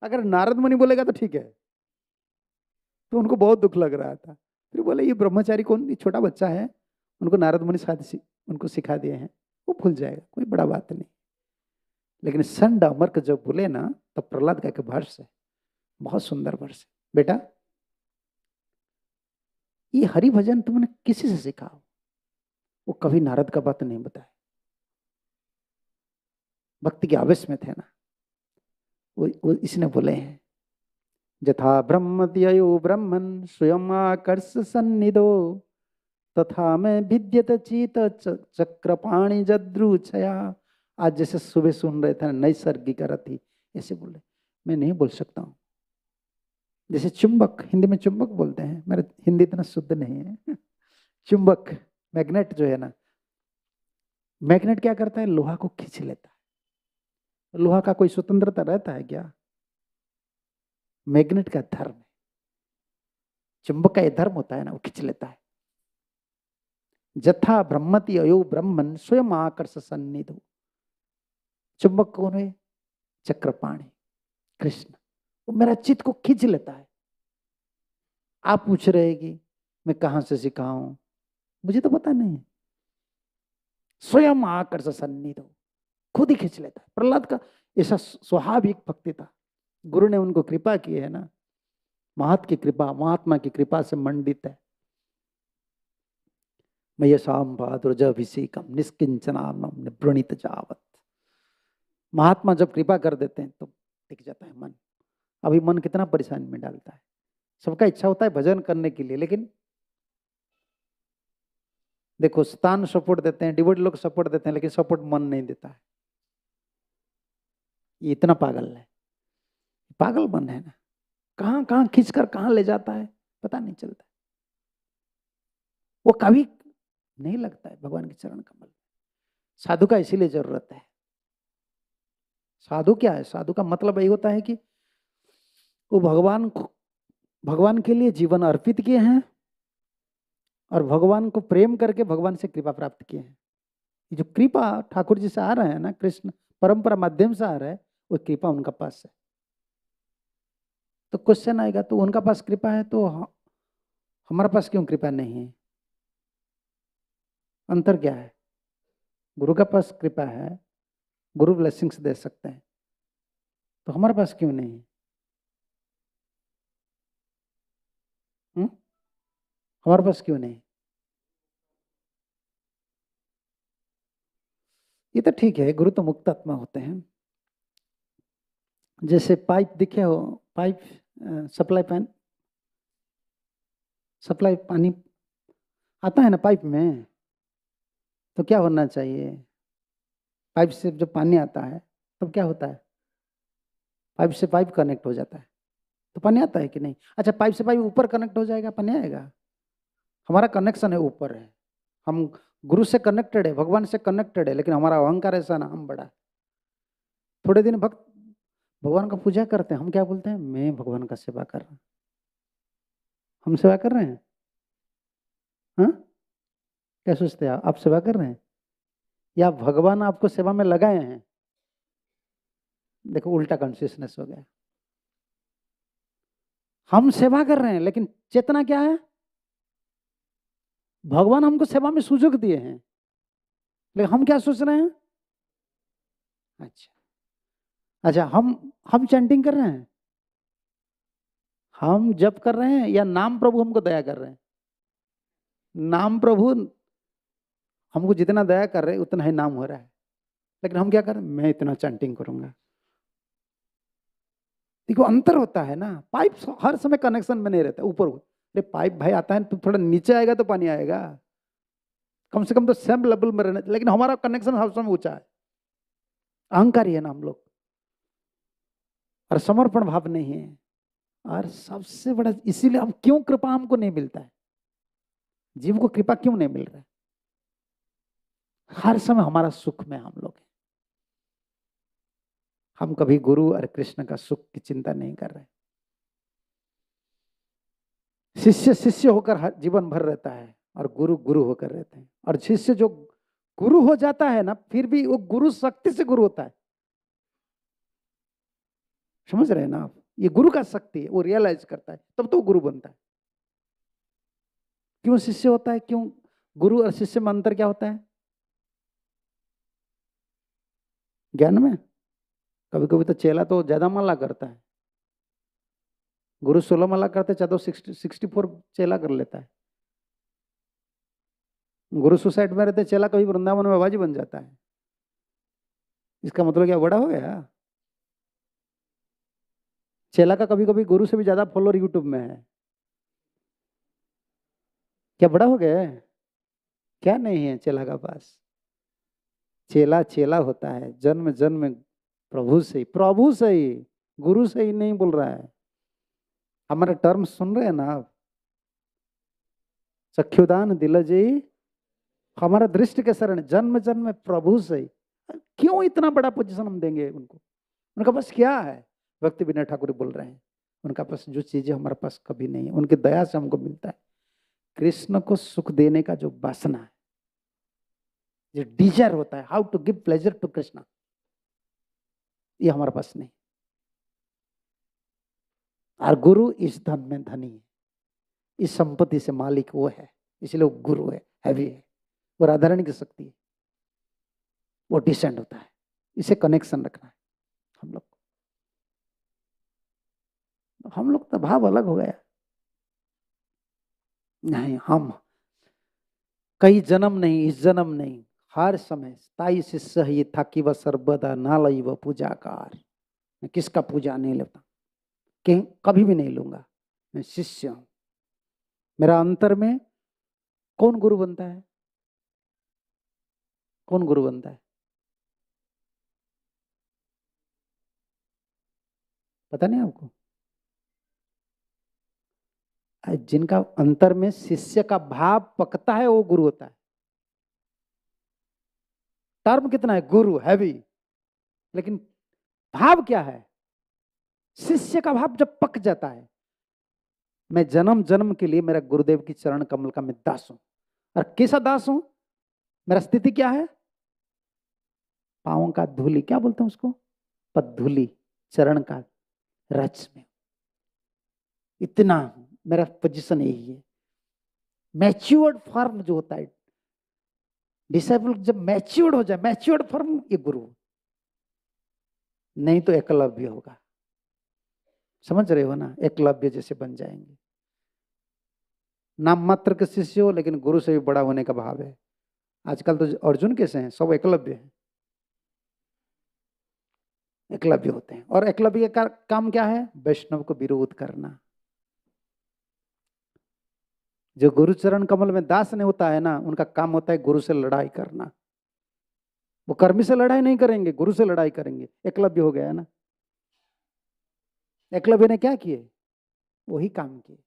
अगर नारद मुनि बोलेगा तो ठीक है। तो उनको बहुत दुख लग रहा था। फिर बोले ये ब्रह्मचारी कौन? ये छोटा बच्चा है, उनको नारद मुनि शायद उनको सिखा दिए हैं, वो भूल जाएगा, कोई बड़ा बात नहीं। लेकिन संडामर्क जब बोले ना, तब प्रहलाद का एक वर्ष है, बहुत सुंदर वर्ष है। बेटा ये हरि भजन तुमने किसी से सीखा? वो कभी नारद का बात नहीं बताया, भक्ति के आवेश में थे ना। वो इसने बोले हैं, जथा ब्रह्मत्ययो ब्रह्मन स्वयं आकर्ष सन्निधो तथा मैं विद्यत चीत चक्रपाणी जद्रुछया। आज जैसे सुबह सुन रहे थे नैसर्गिक रति, ऐसे बोले। मैं नहीं बोल सकता हूँ। जैसे चुंबक, हिंदी में चुंबक बोलते हैं, मेरा हिंदी इतना शुद्ध नहीं है। चुंबक मैग्नेट जो है ना, मैग्नेट क्या करता है? लोहा को खींच लेता है। लोहा का कोई स्वतंत्रता रहता है क्या? मैग्नेट का धर्म है, चुंबक का ये धर्म होता है ना, वो खींच लेता है। जथा ब्रह्मति अयो ब्रह्मन स्वयं आकर्ष सन्निधो। चुंबक कौन है? चक्रपाणी कृष्ण, वो मेरा चित्त को खींच लेता है। आप पूछ रहे कि मैं कहाँ से सीखा हूं, मुझे तो पता नहीं। स्वयं आकर से सन्निधि हो, खुद ही खींच लेता है। प्रहलाद का ऐसा स्वाभाविक भक्ति था, गुरु ने उनको कृपा की है ना, महत की कृपा, महात्मा की कृपा से मंडित है। मैं शाम पादुर्जभिषेकम निष्किंचनाम निवृणित जावत। महात्मा जब कृपा कर देते हैं तो टिक जाता है मन। अभी मन कितना परेशानी में डालता है। सबका इच्छा होता है भजन करने के लिए, लेकिन देखो स्थान सपोर्ट देते हैं, डिवोटी लोग सपोर्ट देते हैं, लेकिन सपोर्ट मन नहीं देता है। ये इतना पागल है, पागल मन है ना, कहां कहां खींचकर कहां ले जाता है पता नहीं चलता। वो कभी नहीं लगता है भगवान के चरण कमल। साधु का इसीलिए जरूरत है। साधु क्या है? साधु का मतलब यही होता है कि वो भगवान के लिए जीवन अर्पित किए हैं और भगवान को प्रेम करके भगवान से कृपा प्राप्त किए हैं। ये जो कृपा ठाकुर जी से आ रहा है ना, कृष्ण परंपरा माध्यम से आ रहा है, वो कृपा उनका पास है। तो क्वेश्चन आएगा, तो उनका पास कृपा है तो हमारे पास क्यों कृपा नहीं है? अंतर क्या है? गुरु का पास कृपा है, गुरु ब्लेसिंग्स दे सकते हैं, तो हमारे पास क्यों नहीं है? हमारे पास क्यों नहीं? ये तो ठीक है, गुरु तो मुक्त आत्मा होते हैं। जैसे पाइप दिखे हो, पाइप सप्लाई पानी आता है ना पाइप में, तो क्या होना चाहिए? पाइप से जब पानी आता है तब क्या होता है? पाइप से पाइप कनेक्ट हो जाता है तो पानी आता है कि नहीं? अच्छा, पाइप से पाइप ऊपर कनेक्ट हो जाएगा, पानी आएगा? हमारा कनेक्शन है ऊपर है, हम गुरु से कनेक्टेड है, भगवान से कनेक्टेड है, लेकिन हमारा अहंकार ऐसा ना, हम बड़ा। थोड़े दिन भक्त भगवान का पूजा करते हैं, हम क्या बोलते हैं? मैं भगवान का सेवा कर रहा हूं। हम सेवा कर रहे हैं? हाँ, क्या सोचते हैं आप सेवा कर रहे हैं या भगवान आपको सेवा में लगाए हैं? देखो उल्टा कॉन्शियसनेस हो गया। हम सेवा कर रहे हैं, लेकिन चेतना क्या है? भगवान हमको सेवा में सुजोग दिए हैं, लेकिन हम क्या सोच रहे हैं? अच्छा, हम चैंटिंग कर रहे हैं, हम जप कर रहे हैं, या नाम प्रभु हमको दया कर रहे हैं? नाम प्रभु हमको जितना दया कर रहे हैं उतना ही नाम हो रहा है, लेकिन हम क्या कर रहे हैं? मैं इतना चैंटिंग करूंगा। देखो अंतर होता है ना। पाइप हर समय कनेक्शन में नहीं रहता, ऊपर। अरे पाइप भाई आता है तो थोड़ा नीचे आएगा तो पानी आएगा, कम से कम तो सेम लेवल में रहना, लेकिन हमारा कनेक्शन हर समय ऊंचा है। अहंकारी है ना हम लोग, और समर्पण भाव नहीं है। और सबसे बड़ा इसीलिए हम क्यों कृपा हमको नहीं मिलता है, जीव को कृपा क्यों नहीं मिल रहा है? हर समय हमारा सुख में हम लोग हैं, हम कभी गुरु और कृष्ण का सुख की चिंता नहीं कर रहे। शिष्य शिष्य होकर जीवन भर रहता है और गुरु गुरु होकर रहते हैं। और शिष्य जो गुरु हो जाता है ना, फिर भी वो गुरु शक्ति से गुरु होता है। समझ रहे हैं ना आप? ये गुरु का शक्ति है, वो रियलाइज करता है तब तो गुरु बनता है। क्यों शिष्य होता है? क्यों गुरु और शिष्य में अंतर क्या होता है? ज्ञान में। कभी कभी तो चेला तो ज्यादा माला करता है, गुरु 16 माला करते, चाहे तो 64 चेला कर लेता है। गुरु सुसाइड में रहते, चेला कभी वृंदावन में बाबाजी बन जाता है। इसका मतलब क्या बड़ा हो गया? चेला का कभी कभी गुरु से भी ज्यादा फॉलोअर यूट्यूब में है, क्या बड़ा हो गया? क्या नहीं है चेला का पास? चेला चेला होता है, जन्म जन्म प्रभु से ही, गुरु से ही नहीं बोल रहा है। हमारे टर्म सुन रहे हैं ना आप? चक्षुदान दिलजी, हमारा दृष्टि के शरण, जन्म जन्म प्रभु से ही। क्यों इतना बड़ा पोजीशन हम देंगे उनको? उनका पास क्या है? भक्ति विनय ठाकुर बोल रहे हैं, उनका पास जो चीजें हमारे पास कभी नहीं है, उनकी दया से हमको मिलता है। कृष्ण को सुख देने का जो वासना है, जो डिजायर होता है, how to give pleasure to Krishna, ये हमारे पास नहीं। और गुरु इस धन में धनी है। इस संपत्ति से मालिक वो है, इसलिए वो गुरु है, हैवी है, वो राधा रानी की शक्ति है, वो डिसेंड होता है। इसे कनेक्शन रखना है हम लोग को। हम लोग का भाव अलग हो गया। नहीं, हम कई जन्म नहीं, इस जन्म नहीं, हर समय स्थायी शिष्य ही था कि वह सर्वदा नालई व पूजाकार। मैं किसका पूजा नहीं लेता, कहीं कभी भी नहीं लूंगा, मैं शिष्य हूं। मेरा अंतर में कौन गुरु बनता है? कौन गुरु बनता है? पता नहीं आपको? जिनका अंतर में शिष्य का भाव पकता है वो गुरु होता है। टर्म कितना है? गुरु, हैवी, लेकिन भाव क्या है? शिष्य का भाव जब पक जाता है, मैं जन्म जन्म के लिए मेरा गुरुदेव की चरण कमल का मैं दास हूं। और कैसा दास हूं? मेरा स्थिति क्या है? पांवों का धूली, क्या बोलते हैं उसको? पदधूली, चरण का रच में, इतना मेरा पोजीशन यही है। मैच्योर्ड फॉर्म जो होता है, डिसाइपल जब मैच्योर्ड हो जाए, मैच्योर्ड फॉर्म, ये गुरु। नहीं तो एकलव्य होगा, समझ रहे हो ना? एकलव्य जैसे बन जाएंगे। नाम मात्र के शिष्य हो, लेकिन गुरु से भी बड़ा होने का भाव है। आजकल तो अर्जुन कैसे हैं? सब एकलव्य हैं, एकलव्य होते हैं। और एकलव्य का काम क्या है? वैष्णव को विरोध करना। जो गुरु चरण कमल में दास नहीं होता है ना, उनका काम होता है गुरु से लड़ाई करना। वो कर्मी से लड़ाई नहीं करेंगे, गुरु से लड़ाई करेंगे। एकलव्य हो गया है ना। एकलव्य ने क्या किए? वही काम किए,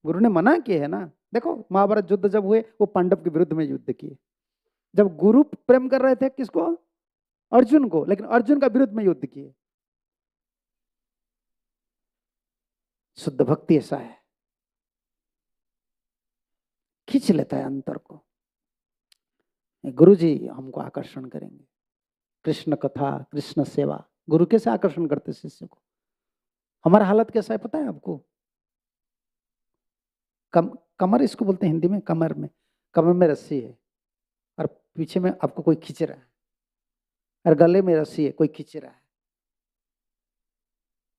गुरु ने मना किए है ना। देखो महाभारत युद्ध जब हुए, वो पांडव के विरुद्ध में युद्ध किए। जब गुरु प्रेम कर रहे थे किसको? अर्जुन को, लेकिन अर्जुन का विरुद्ध में युद्ध किए। शुद्ध भक्ति ऐसा है, खींच लेता है अंतर को। गुरु जी हमको आकर्षण करेंगे। कृष्ण कथा, कृष्ण सेवा, गुरु कैसे आकर्षण करते शिष्य को? हमारा हालत कैसा है पता है आपको? कमर इसको बोलते हैं हिंदी में, कमर में रस्सी है और पीछे में आपको कोई खींच रहा है, और गले में रस्सी है, कोई खींच रहा है।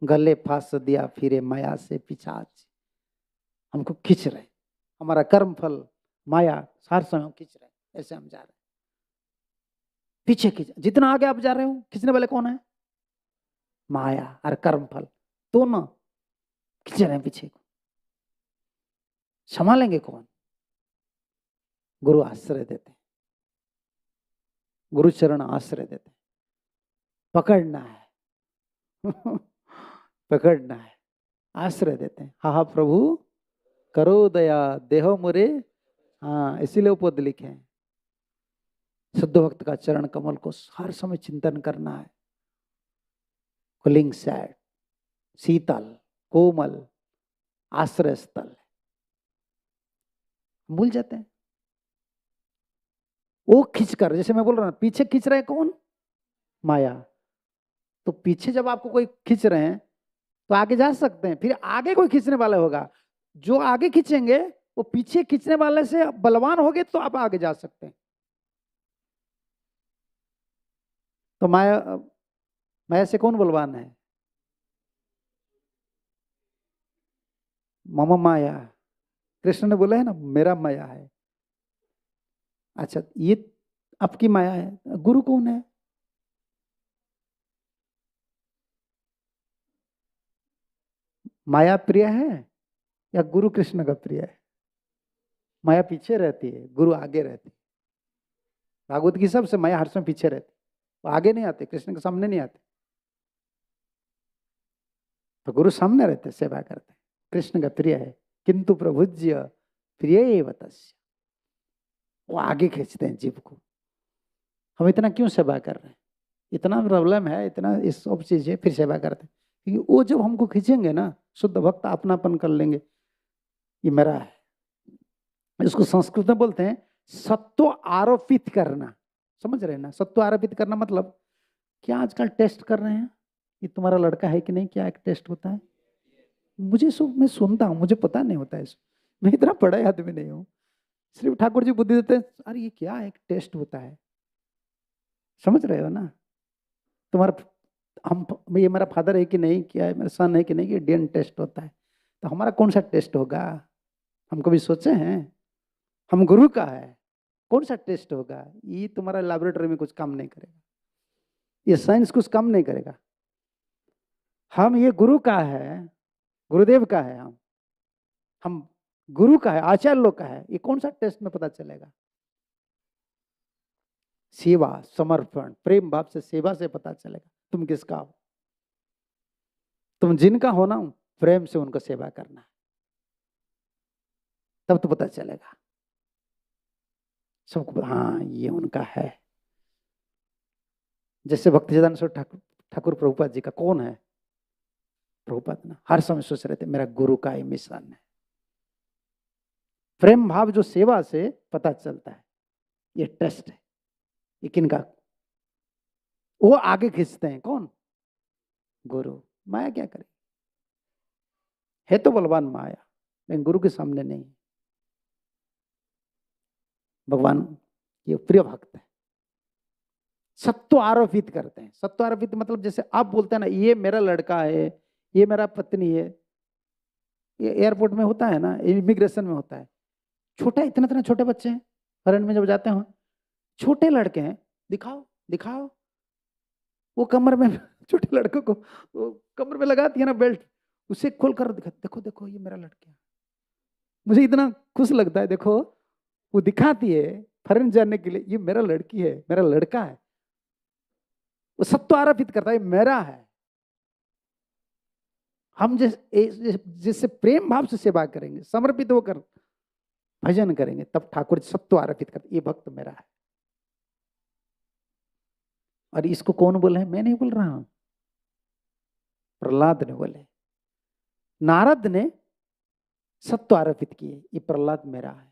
गले फांस दिया फिरे माया से पिछाच, हमको खींच रहे। हमारा कर्म फल माया हर समय खींच रहे, ऐसे हम जा रहे हैं। पीछे खींच, जितना आगे आप जा रहे हो, खींचने वाले कौन है? माया और कर्म फल दोनों खींच रहे हैं पीछे को। संभालेंगे कौन? गुरु आश्रय देते हैं, गुरु चरण आश्रय देते हैं। पकड़ना है पकड़ना है, आश्रय देते हैं। हा प्रभु करो दया देहो मुरे। हाँ, इसीलिए वो पद लिखे हैं। शुद्ध भक्त का चरण कमल को हर समय चिंतन करना है। कुलिंग सैड, शीतल, कोमल, आश्रय स्थल। भूल जाते हैं वो खींचकर, जैसे मैं बोल रहा हूं पीछे खींच रहे हैं कौन? माया। तो पीछे जब आपको कोई खींच रहे हैं तो आगे जा सकते हैं, फिर आगे कोई खींचने वाला होगा। जो आगे खींचेंगे वो पीछे खींचने वाले से बलवान हो गए तो आप आगे जा सकते हैं। तो माया से कौन बलवान है? मम माया, कृष्ण ने बोला है ना, मेरा माया है। अच्छा, ये आपकी माया है। गुरु कौन है? माया प्रिय है या गुरु कृष्ण का प्रिय है? माया पीछे रहती है, गुरु आगे रहती है। भागवत की सबसे माया हर समय पीछे रहती, वो आगे नहीं आते, कृष्ण के सामने नहीं आते। तो गुरु सामने रहते, सेवा करते, कृष्ण का प्रिय है। किंतु प्रभुज्य प्रिय एव तस्य, वो आगे खींचते हैं जीव को। हम इतना क्यों सेवा कर रहे हैं? इतना प्रॉब्लम है, इतना इस सब चीजें, फिर सेवा करते हैं। क्योंकि वो जब हमको खींचेंगे ना, शुद्ध भक्त अपनापन कर लेंगे, ये मेरा है। इसको संस्कृत में बोलते हैं सत्व आरोपित करना। समझ रहे हैं ना? सत्व आरोपित करना मतलब क्या? आजकल टेस्ट कर रहे हैं, ये तुम्हारा लड़का है कि नहीं, क्या एक टेस्ट होता है। मैं सुनता हूँ, मुझे पता नहीं होता है। मैं इतना पढ़ा आदमी नहीं हूँ। सिर्फ ठाकुर जी बुद्धि देते हैं, अरे ये क्या है, एक टेस्ट होता है, समझ रहे हो ना? तुम्हारा हम ये मेरा फादर है कि नहीं, क्या है, मेरा सन है कि नहीं, कि डीएन टेस्ट होता है। तो हमारा कौन सा टेस्ट होगा? हम कभी सोचे हैं? हम गुरु का है, कौन सा टेस्ट होगा? ये तुम्हारा लैबोरेटरी में कुछ काम नहीं करेगा, ये साइंस कुछ काम नहीं करेगा। हम ये गुरु का है, गुरुदेव का है, हम गुरु का है, आचार्य लोग का है, ये कौन सा टेस्ट में पता चलेगा? सेवा, समर्पण, प्रेम भाव से सेवा से पता चलेगा तुम किसका हो। तुम जिनका हो ना, प्रेम से उनको सेवा करना है, तब तो पता चलेगा सबको, हाँ ये उनका है। जैसे भक्तिवेदांत ठाकुर ठाकुर प्रभुपाद जी का कौन है? प्रभुपाद ना हर समय सोच रहे थे मेरा गुरु का ही मिशन है। प्रेम भाव जो सेवा से पता चलता है, ये टेस्ट है। ये किनका? वो आगे खींचते हैं, कौन? गुरु। माया क्या करे, है तो बलवान माया, लेकिन गुरु के सामने नहीं। भगवान ये प्रिय भक्त है। सत्व आरोपित करते हैं। सत्व आरोपित मतलब जैसे आप बोलते हैं ना, ये मेरा लड़का है, ये मेरा पत्नी है। ये एयरपोर्ट में होता है ना, इमिग्रेशन में होता है, छोटा इतना इतना छोटे बच्चे हैं, फॉरेन में जब जाते हैं, छोटे लड़के हैं, दिखाओ दिखाओ, वो कमर में छोटे लड़कों को वो कमर में लगाती है ना बेल्ट, उसे खोल कर दिखा, देखो देखो ये मेरा लड़का है। मुझे इतना खुश लगता है, देखो वो दिखाती है फॉरेन जाने के लिए, ये मेरा लड़की है, मेरा लड़का है। वो सत्व आरोपित करता है, मेरा है। हम जिससे प्रेम भाव से सेवा करेंगे, समर्पित होकर भजन करेंगे, तब ठाकुर सत्व आरोपित करते, ये भक्त मेरा है। और इसको कौन बोले? मैं नहीं बोल रहा हूं, प्रहलाद ने बोले। नारद ने सत्व आरोपित किए, ये प्रहलाद मेरा है।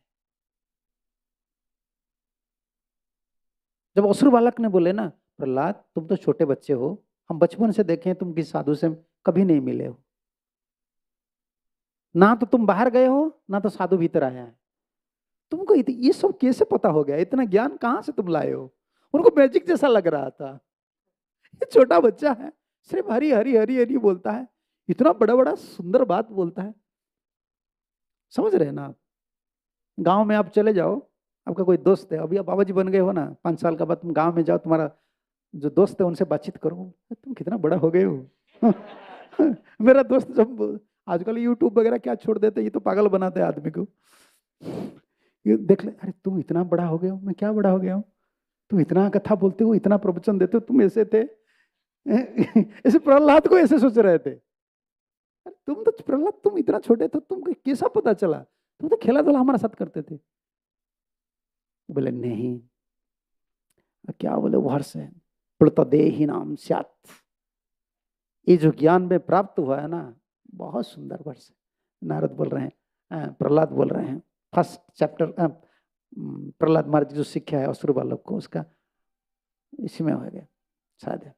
जब असुर बालक ने बोले ना, प्रहलाद तुम तो छोटे बच्चे हो, हम बचपन से देखे तुम किसी साधु से कभी नहीं मिले हो, ना तो तुम बाहर गए हो, ना तो साधु भीतर आया है, तुमको ये सब कैसे पता हो गया? इतना ज्ञान कहां से तुम लाए हो? उनको मैजिक जैसा लग रहा था। ये छोटा बच्चा है, सिर्फ हरी हरी हरी हरी बोलता है, इतना बड़ा बड़ा सुंदर बात बोलता है। समझ रहे हैं ना? गांव में आप चले जाओ, आपका कोई दोस्त है, अभी आप बाबा जी बन गए हो ना, 5 साल का बाद तुम गांव में जाओ, तुम्हारा जो दोस्त है उनसे बातचीत करो, तुम कितना बड़ा हो गए हो। मेरा दोस्त जब आजकल यूट्यूब वगैरह क्या छोड़ देते, ये तो पागल बनाते हैं आदमी को। ये देख ले, अरे तुम इतना बड़ा हो गए हो, मैं क्या बड़ा हो गया हूँ? तुम इतना कथा बोलते हो, इतना प्रवचन देते हो, तुम ऐसे थे। ऐसे प्रहलाद को ऐसे सोच रहे थे। तुम तो प्रहलाद, तुम इतना छोटे थे, तुमको कैसा पता चला? तुम तो खेला धूला हमारे साथ करते थे। बोले नहीं, क्या बोले, वर्ष है प्लुतदेहि नाम स्यात्। ये जो ज्ञान में प्राप्त हुआ है ना, बहुत सुंदर वर्ष है। नारद बोल रहे हैं, प्रहलाद बोल रहे हैं, फर्स्ट चैप्टर, प्रहलाद महाराज जो शिक्षा है असुर बालक को, उसका इसी में हो गया शायद।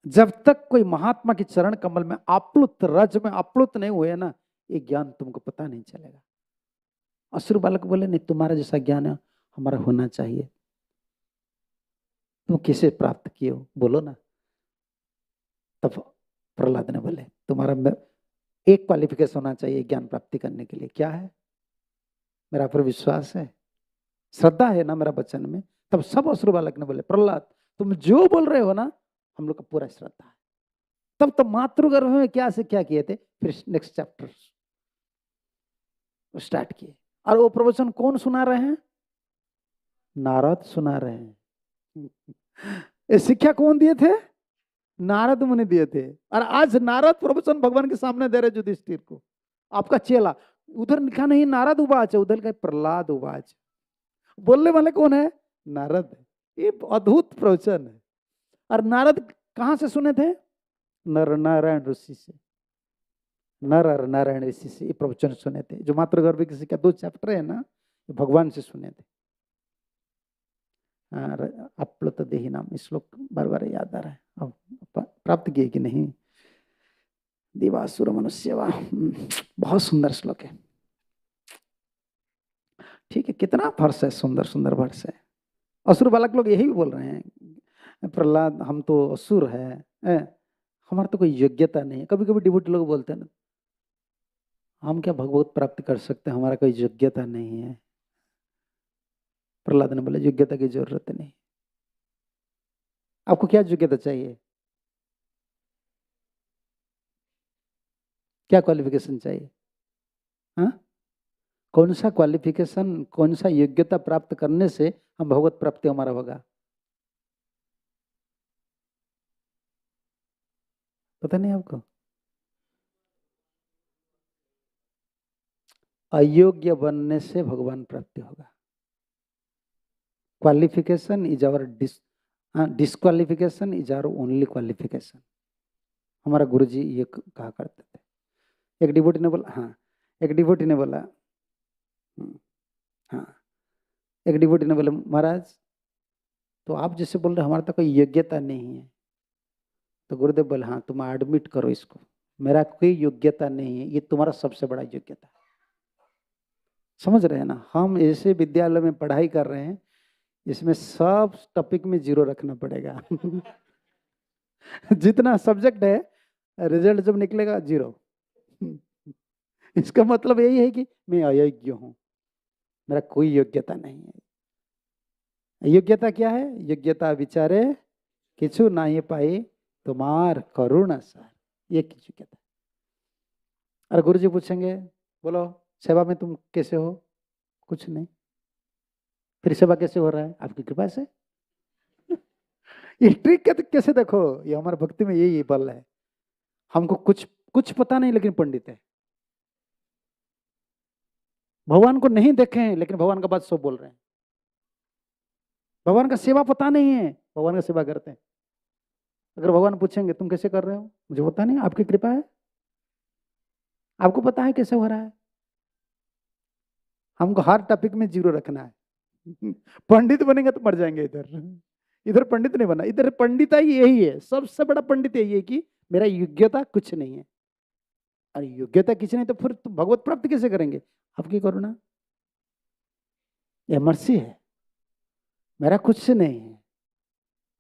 जब तक कोई महात्मा के चरण कमल में आप्लुत, रज में आप्लुत नहीं हुए ना, ये ज्ञान तुमको पता नहीं चलेगा। असुर बालक बोले नहीं, तुम्हारा जैसा ज्ञान है हमारा होना चाहिए। तुम किसे प्राप्त किए हो, बोलो ना। तब प्रहलाद ने बोले, तुम्हारा एक क्वालिफिकेशन होना चाहिए ज्ञान प्राप्ति करने के लिए। क्या है? मेरा पर विश्वास है, श्रद्धा है ना मेरा वचन में। तब सब असुर बालक ने बोले, प्रहलाद तुम जो बोल रहे हो ना, हम लोग का पूरा श्रद्धा है। तब तो मातृगर्भ में क्या से क्या किए थे, फिर नेक्स्ट चैप्टर स्टार्ट किए। और वो प्रवचन कौन सुना रहे हैं? नारद सुना रहे हैं। ये शिक्षा कौन दिए थे? नारद मुनि दिए थे। और आज नारद प्रवचन भगवान के सामने दे रहे युधिष्ठिर को, आपका चेला। उधर लिखा नहीं नारद उवाच, उधर का प्रहलाद उवाच। बोलने वाले कौन है? नारद। ये अद्भुत प्रवचन है। और नारद कहां से सुने थे? नर नारायण ऋषि से। नर और नारायण ऋषि से ये प्रवचन सुने थे। जो मातृगर्भ की शिक्षा 2 चैप्टर है ना, भगवान से सुने थे। अप्लुतदेहि नाम, श्लोक बार बार याद आ रहा है। अब प्राप्त किए कि नहीं? दिवासुर मनुष्यवा। बहुत सुंदर श्लोक है। ठीक है, कितना वर्ष है, सुंदर सुंदर वर्ष है। असुर बालक लोग यही बोल रहे हैं, प्रहलाद हम तो असुर है, हमारा तो कोई योग्यता नहीं है। कभी कभी डिवोटी लोग बोलते हैं ना, हम क्या भगवत प्राप्त कर सकते हैं, हमारा कोई योग्यता नहीं है। प्रहलाद ने बोला योग्यता की जरूरत नहीं। आपको क्या योग्यता चाहिए, क्या क्वालिफिकेशन चाहिए? हाँ, कौन सा क्वालिफिकेशन, कौन सा योग्यता प्राप्त करने से हम भगवत प्राप्ति हमारा होगा? पता नहीं आपको? अयोग्य बनने से भगवान प्राप्ति होगा। Qualification is our disqualification is our only qualification. हमारा गुरुजी ये कहा करते थे। एक डिवोटी ने बोला, हाँ, एक डिवोटी ने बोला, हाँ, एक डिवोटी ने बोला महाराज तो आप जैसे बोल रहे हमारा तो कोई योग्यता नहीं है। तो गुरुदेव बोले हाँ, तुम एडमिट करो इसको, मेरा कोई योग्यता नहीं है, ये तुम्हारा सबसे बड़ा योग्यता है। समझ रहे हैं ना? हम ऐसे विद्यालय में पढ़ाई कर रहे हैं, इसमें सब टॉपिक में 0 रखना पड़ेगा। जितना सब्जेक्ट है, रिजल्ट जब निकलेगा 0। इसका मतलब यही है कि मैं अयोग्य हूं, मेरा कोई योग्यता नहीं है। योग्यता क्या है? योग्यता विचारे किछु नहीं पाई तुम्हार करुणा सार, ये योग्यता। और गुरुजी पूछेंगे बोलो सेवा में तुम कैसे हो? कुछ नहीं। फिर सेवा कैसे हो रहा है? आपकी कृपा से। ये ट्रिक कैसे देखो, ये हमारे भक्ति में यही बल है। हमको कुछ कुछ पता नहीं लेकिन पंडित है। भगवान को नहीं देखे हैं लेकिन भगवान का बात सब बोल रहे हैं। भगवान का सेवा पता नहीं है, भगवान का सेवा करते हैं। अगर भगवान पूछेंगे तुम कैसे कर रहे हो, मुझे पता नहीं, आपकी कृपा है। आपको पता है कैसे हो रहा है? हमको हर टॉपिक में 0 रखना है। पंडित बनेंगे तो मर जाएंगे। इधर पंडित नहीं बना, इधर पंडिता ही यही है, सबसे बड़ा पंडित यही है कि मेरा योग्यता कुछ नहीं है। और योग्यता किसी नहीं तो फिर तो भगवत प्राप्ति कैसे करेंगे? आपकी करुणा, यह मर्सी है। मेरा कुछ नहीं है,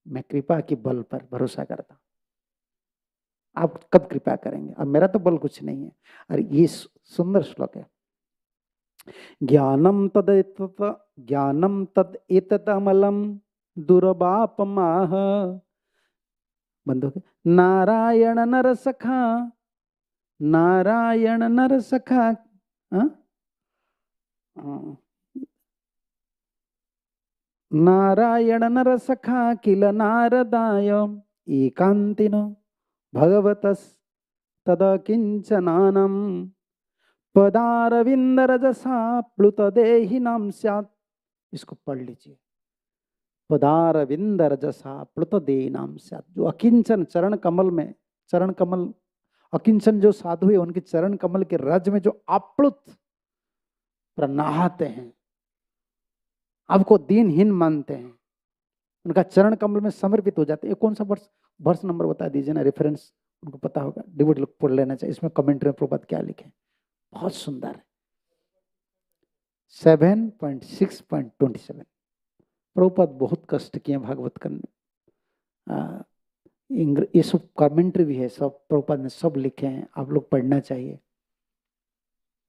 मैं कृपा के बल पर भरोसा करता हूं। आप कब कृपा करेंगे? अब मेरा तो बल कुछ नहीं है। और ये सुंदर श्लोक है, ज्ञानम तद एतमलम दुर्बापमाह बंधु के नारायण नर सखा, नारायण नर सखा, नारायण नर सखा किल नारदाय एकांतिनो भगवतस तद किंचनानम पदारविंद रजसा प्लुत देहि नाम स्यात्। इसको पढ़ लीजिए, पदारविंद रजसा प्लुत देहि नाम स्यात्। जो अकिंचन चरण कमल में, चरण कमल अकिंचन जो साधु है उनके चरण कमल के रज में जो आप्लुत नहाते हैं, आपको दीनहीन मानते हैं, उनका चरण कमल में समर्पित हो जाते हैं। कौन सा वर्ष नंबर बता दीजिए ना, रेफरेंस उनको पता होगा, डिवोटी लोग पढ़ लेना चाहिए। इसमें कमेंट्री में प्रभुपाद क्या लिखे, बहुत सुंदर है। 7.6.27। प्रभुपाद बहुत कष्ट किए भागवत करने। ये सब कमेंट्री भी है, सब प्रभुपाद ने सब लिखे हैं, आप लोग पढ़ना चाहिए।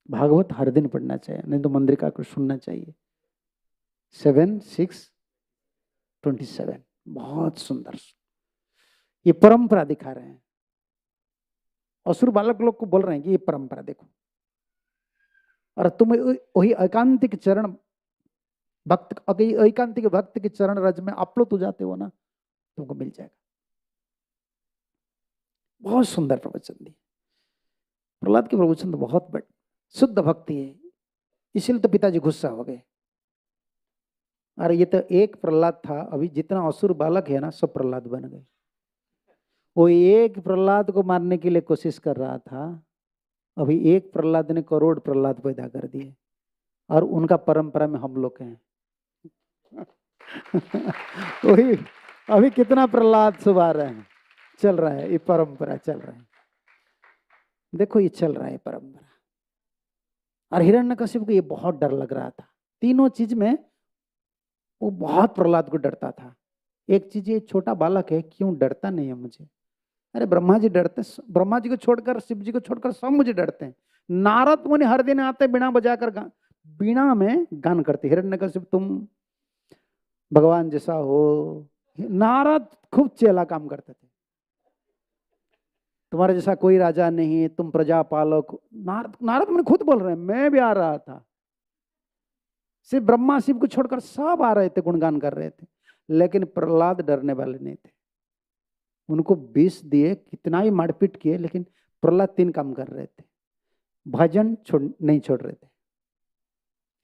भागवत हर दिन पढ़ना चाहिए, नहीं तो मंद्रिका को सुनना चाहिए। 7.6.27 बहुत सुंदर। ये परंपरा दिखा रहे हैं, असुर बालक लोग को बोल रहे हैं कि ये परंपरा देखो, और तुम वही एकांतिक चरण भक्त, एकांतिक भक्त के चरण रज में आप्लुत हो जाते हो ना, तुमको मिल जाएगा। बहुत सुंदर प्रवचन दिए प्रहलाद के। प्रवचन तो बहुत बड़े शुद्ध भक्ति है, इसीलिए तो पिताजी गुस्सा हो गए। अरे ये तो एक प्रहलाद था, अभी जितना असुर बालक है ना सब प्रहलाद बन गए। वो एक प्रहलाद को मारने के लिए कोशिश कर रहा था, अभी एक प्रहलाद ने करोड़ प्रहलाद पैदा कर दिए, और उनका परंपरा में हम लोग हैं। वही अभी कितना प्रहलाद सुबह रहे हैं, चल रहा है, ये परंपरा चल रहा है। देखो ये चल रहा है परंपरा। और हिरण्यकशिपु को ये बहुत डर लग रहा था। तीनों चीज में वो बहुत प्रहलाद को डरता था। एक चीज, ये छोटा बालक है, क्यों डरता नहीं है मुझे? अरे ब्रह्मा जी डरते, ब्रह्मा जी को छोड़कर, शिव जी को छोड़कर सब मुझे डरते हैं। नारद मुनि हर दिन आते बीणा बजाकर बीणा में गान करते। हिरण्यकशिपु तुम भगवान जैसा हो। नारद खूब चेला काम करते थे, तुम्हारे जैसा कोई राजा नहीं, तुम प्रजा पालक। नारद नारद मुनि खुद बोल रहे हैं, मैं भी आ रहा था। सिर्फ ब्रह्मा शिव को छोड़कर सब आ रहे थे, गुणगान कर रहे थे। लेकिन प्रहलाद डरने वाले नहीं थे। उनको विष दिए, कितना ही मारपीट किए, लेकिन प्रहलाद 3 काम कर रहे थे। भजन नहीं छोड़ रहे थे।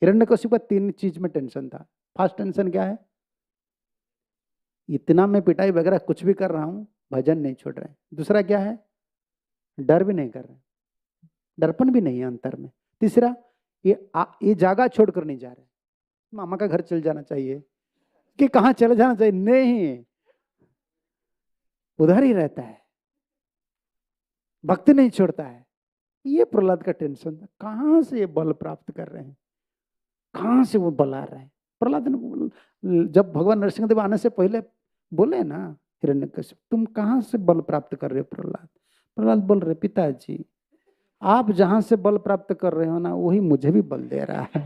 हिरण्यकशिपु का 3 चीज में टेंशन था। फर्स्ट टेंशन क्या है? इतना मैं पिटाई वगैरह कुछ भी कर रहा हूं, भजन नहीं छोड़ रहे। दूसरा क्या है? डर भी नहीं कर रहे, दर्पण भी नहीं है अंतर में। तीसरा, ये जागा छोड़कर नहीं जा रहे। मामा का घर चल जाना चाहिए कि कहां चले जाना चाहिए, नहीं, उधर ही रहता है, भक्ति नहीं छोड़ता है। ये प्रहलाद का टेंशन था। कहां से ये बल प्राप्त कर रहे हैं, कहां से वो बल आ रहा है? प्रहलाद ने जब भगवान नरसिंहदेव आने से पहले बोले ना हिरण्यकशिपु, तुम कहां से बल प्राप्त कर रहे हो? प्रहलाद प्रहलाद बोल रहे, पिताजी आप जहां से बल प्राप्त कर रहे हो ना, वही मुझे भी बल दे रहा है।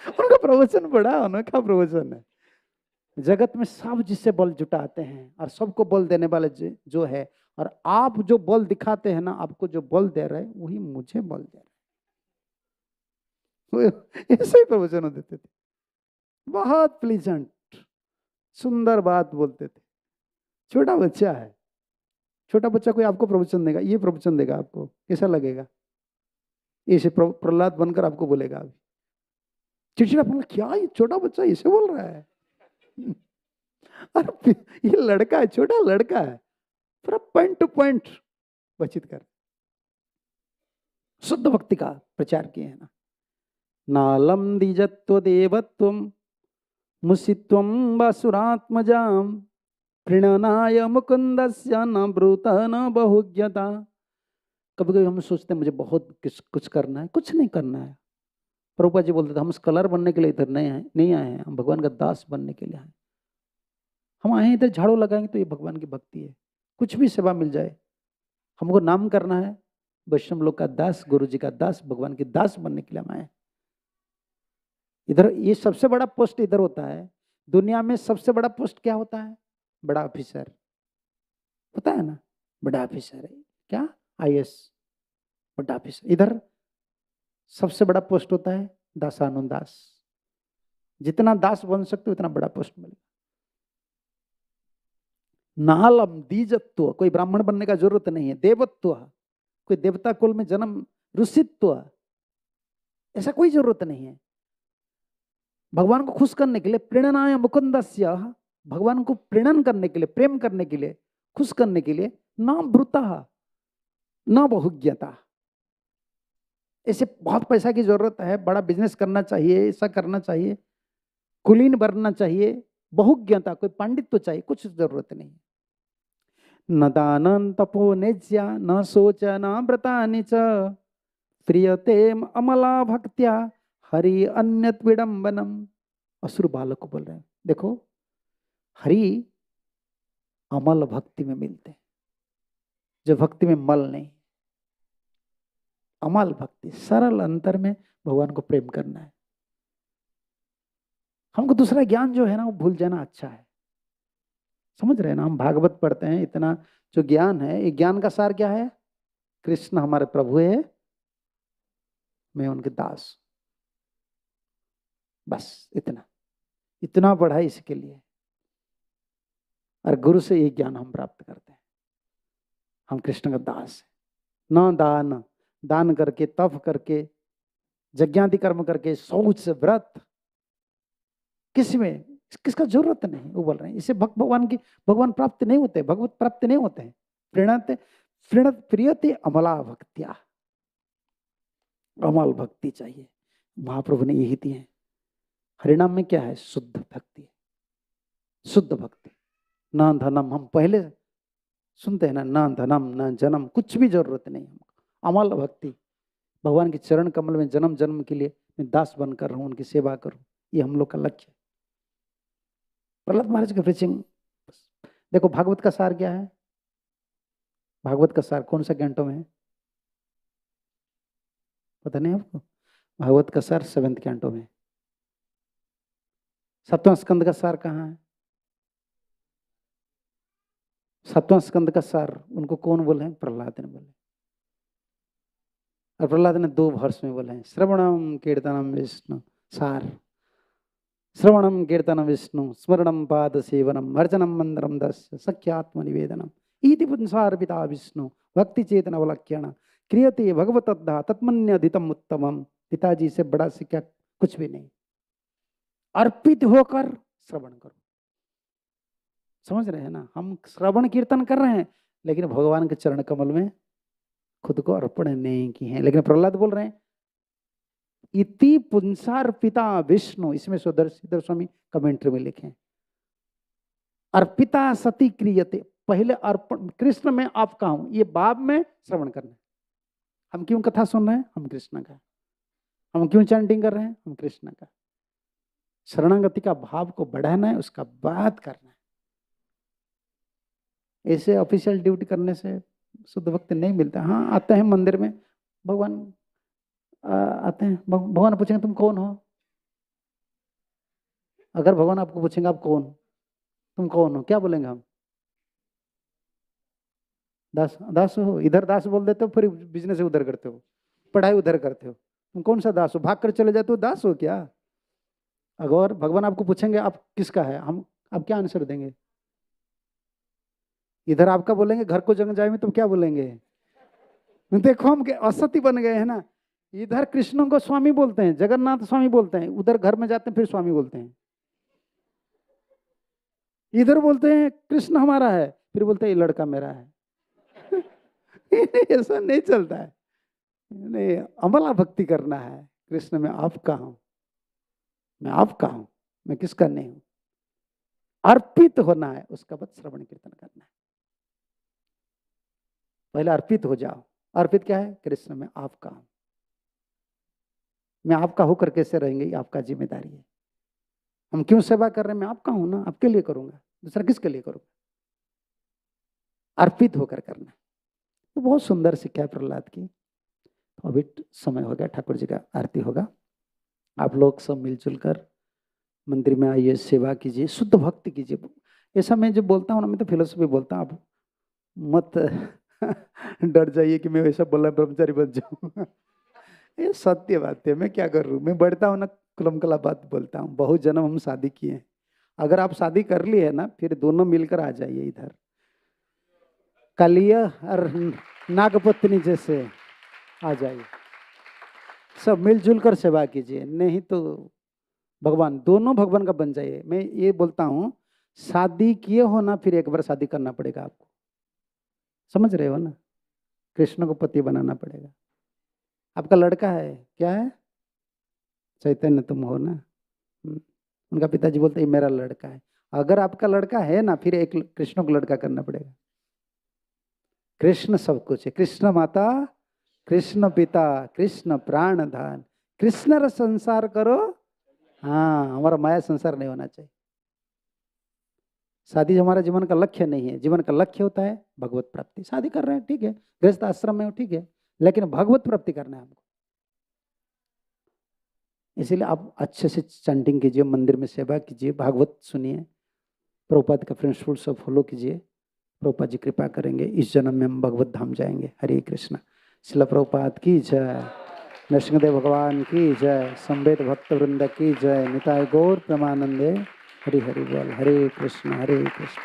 उनका प्रवचन बड़ा अनोखा प्रवचन है। जगत में सब जिससे बल जुटाते हैं और सबको बल देने वाले जो है, और आप जो बल दिखाते हैं ना, आपको जो बल दे रहे हैं वही मुझे बल दे रहे हैं। ऐसे ही प्रवचन देते थे, बहुत प्लीजेंट, सुंदर बात बोलते थे। छोटा बच्चा है, छोटा बच्चा कोई आपको प्रवचन देगा, ये प्रवचन देगा, आपको कैसा लगेगा? ऐसे प्रहलाद बनकर आपको बोलेगा। अभी चिड़चिड़ा बोला, क्या ये छोटा बच्चा इसे बोल रहा है? अरे ये लड़का है, छोटा लड़का है, पूरा पॉइंट टू पॉइंट बातचीत कर, शुद्ध भक्ति का प्रचार किए हैं ना। नालम द्विजत्व देवत्वम मुसित्वम वसुरात्मजाम प्रणनाय मुकुंदस्य न ब्रूत न बहुज्ञता। कभी कभी हम सोचते हैं मुझे बहुत कुछ करना है, कुछ नहीं करना है। प्रभुपाद जी बोलते थे, हम स्कॉलर बनने के लिए इधर नहीं आए हैं, हम भगवान का दास बनने के लिए आए। हम आए इधर झाड़ू लगाएंगे तो ये भगवान की भक्ति है, कुछ भी सेवा मिल जाए। हमको नाम करना है, वैष्णव लोग का दास, गुरु जी का दास, भगवान के दास बनने के लिए हम आए। इधर ये सबसे बड़ा पोस्ट इधर होता है। दुनिया में सबसे बड़ा पोस्ट क्या होता है? बड़ा ऑफिसर होता है ना, बड़ा ऑफिसर है क्या? IAS, बड़ा ऑफिसर। इधर सबसे बड़ा पोस्ट होता है दासानुदास। जितना दास बन सकते हो उतना बड़ा पोस्ट मिलेगा। नालम द्विजत्व, कोई ब्राह्मण बनने का जरूरत नहीं है। देवत्व, कोई देवता कुल में जन्म, ऋषित्व, ऐसा कोई जरूरत नहीं है। भगवान को खुश करने के लिए, प्रेरणाय मुकुंदस्य, भगवान को प्रेरण करने के लिए, प्रेम करने के लिए, खुश करने के लिए, न ब्रूता न बहुज्ञता। ऐसे बहुत पैसा की जरूरत है, बड़ा बिजनेस करना चाहिए, ऐसा करना चाहिए, कुलीन बनना चाहिए, बहुज्ञता, कोई पंडित तो चाहिए, कुछ जरूरत नहीं। न दानं तपो नेज्या न शोच न व्रतानि च प्रियते अमला भक्त्या हरि अन्यत विडंबनम। असुर बालक को बोल रहे हैं, देखो हरि अमल भक्ति में मिलते हैं, जो भक्ति में मल नहीं, अमल भक्ति, सरल अंतर में भगवान को प्रेम करना है। हमको दूसरा ज्ञान जो है ना वो भूल जाना अच्छा है। समझ रहे हैं ना, हम भागवत पढ़ते हैं, इतना जो ज्ञान है, ये ज्ञान का सार क्या है? कृष्ण हमारे प्रभु है, मैं उनके दास, बस इतना, इतना पढ़ा इसके लिए। और गुरु से ये ज्ञान हम प्राप्त करते हैं, हम कृष्ण का दास है। न दान, दान करके, तप करके, यज्ञादि कर्म करके, शौच, व्रत, किसी में किसका जरूरत नहीं। वो बोल रहे हैं, इसे भगवान प्राप्त नहीं होते, भगवत प्राप्त नहीं होते हैं। प्रीणते अमला भक्तिया, अमल भक्ति चाहिए। महाप्रभु ने यही दी है। हरिनाम में क्या है? शुद्ध भक्ति, शुद्ध भक्ति। न धनम, हम पहले सुनते हैं ना, न धनम न जन्म, कुछ भी जरूरत नहीं हमको, अमल भक्ति, भगवान के चरण कमल में जन्म जन्म के लिए मैं दास बनकर रहूं, उनकी सेवा करूं, ये हम लोग का लक्ष्य है। प्रहलाद महाराज का प्रीचिंग देखो, भागवत का सार क्या है? भागवत का सार कौन सा कैंटो में है? पता नहीं आपको? भागवत का सार 7th कैंटो में। 7वां स्कंद का सार कहाँ है? 7वां स्कंद का सार उनको कौन बोले हैं? प्रहलाद ने बोले। और प्रहलाद ने 2 वर्ष में बोले हैं, श्रवणम कीर्तनम विष्णु सार, श्रवणम कीर्तनम विष्णु स्मरणम पाद सेवनम अर्चनम मंत्रम दस्य सख्यात्म निवेदनम इति पुंसार पिता विष्णु भक्ति चेतन अवलक्ष्यण क्रियते भगवतद्धा तत्मन्यधितम उत्तमम। पिताजी से बड़ा सिक्का कुछ भी नहीं। अर्पित होकर श्रवण करो। समझ रहे हैं ना? हम श्रवण कीर्तन कर रहे हैं लेकिन भगवान के चरण कमल में खुद को अर्पण नहीं किए हैं। लेकिन प्रहलाद बोल रहे हैं इति पुंसार पिता विष्णु, इसमें सुदर्शन स्वामी कमेंट्री में लिखे, अर्पिता सती क्रियते, पहले अर्पण, कृष्ण में आपका हूं, ये बाद में श्रवण करना है। हम क्यों कथा सुन रहे हैं? हम कृष्ण का। हम क्यों चैंटिंग कर रहे हैं? हम कृष्ण का। शरणागति का भाव को बढ़ाना है, उसका बात करना है। ऐसे ऑफिशियल ड्यूटी करने से शुद्ध भक्ति नहीं मिलता। हाँ, आते हैं मंदिर में, भगवान आते हैं, भगवान पूछेंगे तुम कौन हो? अगर भगवान आपको पूछेंगे आप कौन, तुम कौन हो, क्या बोलेंगे हम? दास, दास हो। इधर दास बोल देते हो, फिर बिजनेस उधर करते हो, पढ़ाई उधर करते हो। तुम कौन सा दास हो? भाग कर चले जाते हो, दास हो क्या? अगर भगवान आपको पूछेंगे आप किसका है, हम आप क्या आंसर देंगे? इधर आपका बोलेंगे, घर को जंग जाए में तो क्या बोलेंगे? देखो हम असती बन गए हैं ना। इधर कृष्ण को स्वामी बोलते हैं, जगन्नाथ स्वामी बोलते हैं, उधर घर में जाते हैं फिर स्वामी बोलते हैं। इधर बोलते हैं कृष्ण हमारा है, फिर बोलते हैं ये लड़का मेरा है। ऐसा नहीं चलता है। नहीं, अमला भक्ति करना है। कृष्ण में आपका हूं, मैं आपका हूं, मैं किसका नहीं हूं। अर्पित होना है, उसका बाद श्रवण कीर्तन करना है। पहले अर्पित हो जाओ। अर्पित क्या है? कृष्ण में आपका हूं, मैं आपका होकर कैसे रहेंगे, ये आपका जिम्मेदारी है। हम क्यों सेवा कर रहे हैं? मैं आपका हूं ना, आपके लिए करूंगा, दूसरा किसके लिए करूंगा? अर्पित होकर करना। तो बहुत सुंदर शिक्षा है प्रहलाद की। तो अभी समय हो गया, ठाकुर जी का आरती होगा। आप लोग सब मिलजुल कर मंदिर में आइए, सेवा कीजिए, शुद्ध भक्ति कीजिए। ऐसा मैं जब बोलता हूँ ना, मैं तो फिलोसफी बोलता हूँ, आप मत डर जाइए कि मैं वैसा बोला ब्रह्मचारी बन जाऊँ। ये सत्य बात है, मैं क्या कर रूँ, मैं बढ़ता हूँ ना, कुलमकला बात बोलता हूँ। बहुत जन्म हम शादी किए हैं। अगर आप शादी कर ली है ना, फिर दोनों मिलकर आ जाइए इधर, कलिया और नागपत्नी जैसे आ जाइए, सब मिलजुल कर सेवा कीजिए। नहीं तो भगवान, दोनों भगवान का बन जाइए। मैं ये बोलता हूँ, शादी किए हो ना, फिर एक बार शादी करना पड़ेगा आपको। समझ रहे हो ना? कृष्ण को पति बनाना पड़ेगा। आपका लड़का है, क्या है? चैतन्य तुम हो ना। उनका पिताजी बोलते हैं मेरा लड़का है। अगर आपका लड़का है ना, फिर एक कृष्ण को लड़का करना पड़ेगा। कृष्ण सब कुछ है। कृष्ण माता, कृष्ण पिता, कृष्ण प्राण धान, कृष्ण र संसार करो। हाँ, हमारा माया संसार नहीं होना चाहिए। शादी हमारा जीवन का लक्ष्य नहीं है। जीवन का लक्ष्य होता है भगवत प्राप्ति। शादी कर रहे हैं, ठीक है, गृहस्थ आश्रम में हो, ठीक है, लेकिन भगवत प्राप्ति करना है हमको। इसीलिए आप अच्छे से चैंटिंग कीजिए, मंदिर में सेवा कीजिए, भागवत सुनिए, प्रभुपाद का प्रिंसिपल सब फॉलो कीजिए। प्रभुपाद जी कृपा करेंगे, इस जन्म में हम भगवत धाम जाएंगे। हरे कृष्ण। श्रील प्रभुपाद की जय, नरसिंहदेव भगवान की जय, संवेद भक्त वृंद की जय, निताय गौर प्रेमानंदे। हरि हरि बोल। हरे कृष्ण हरे कृष्ण।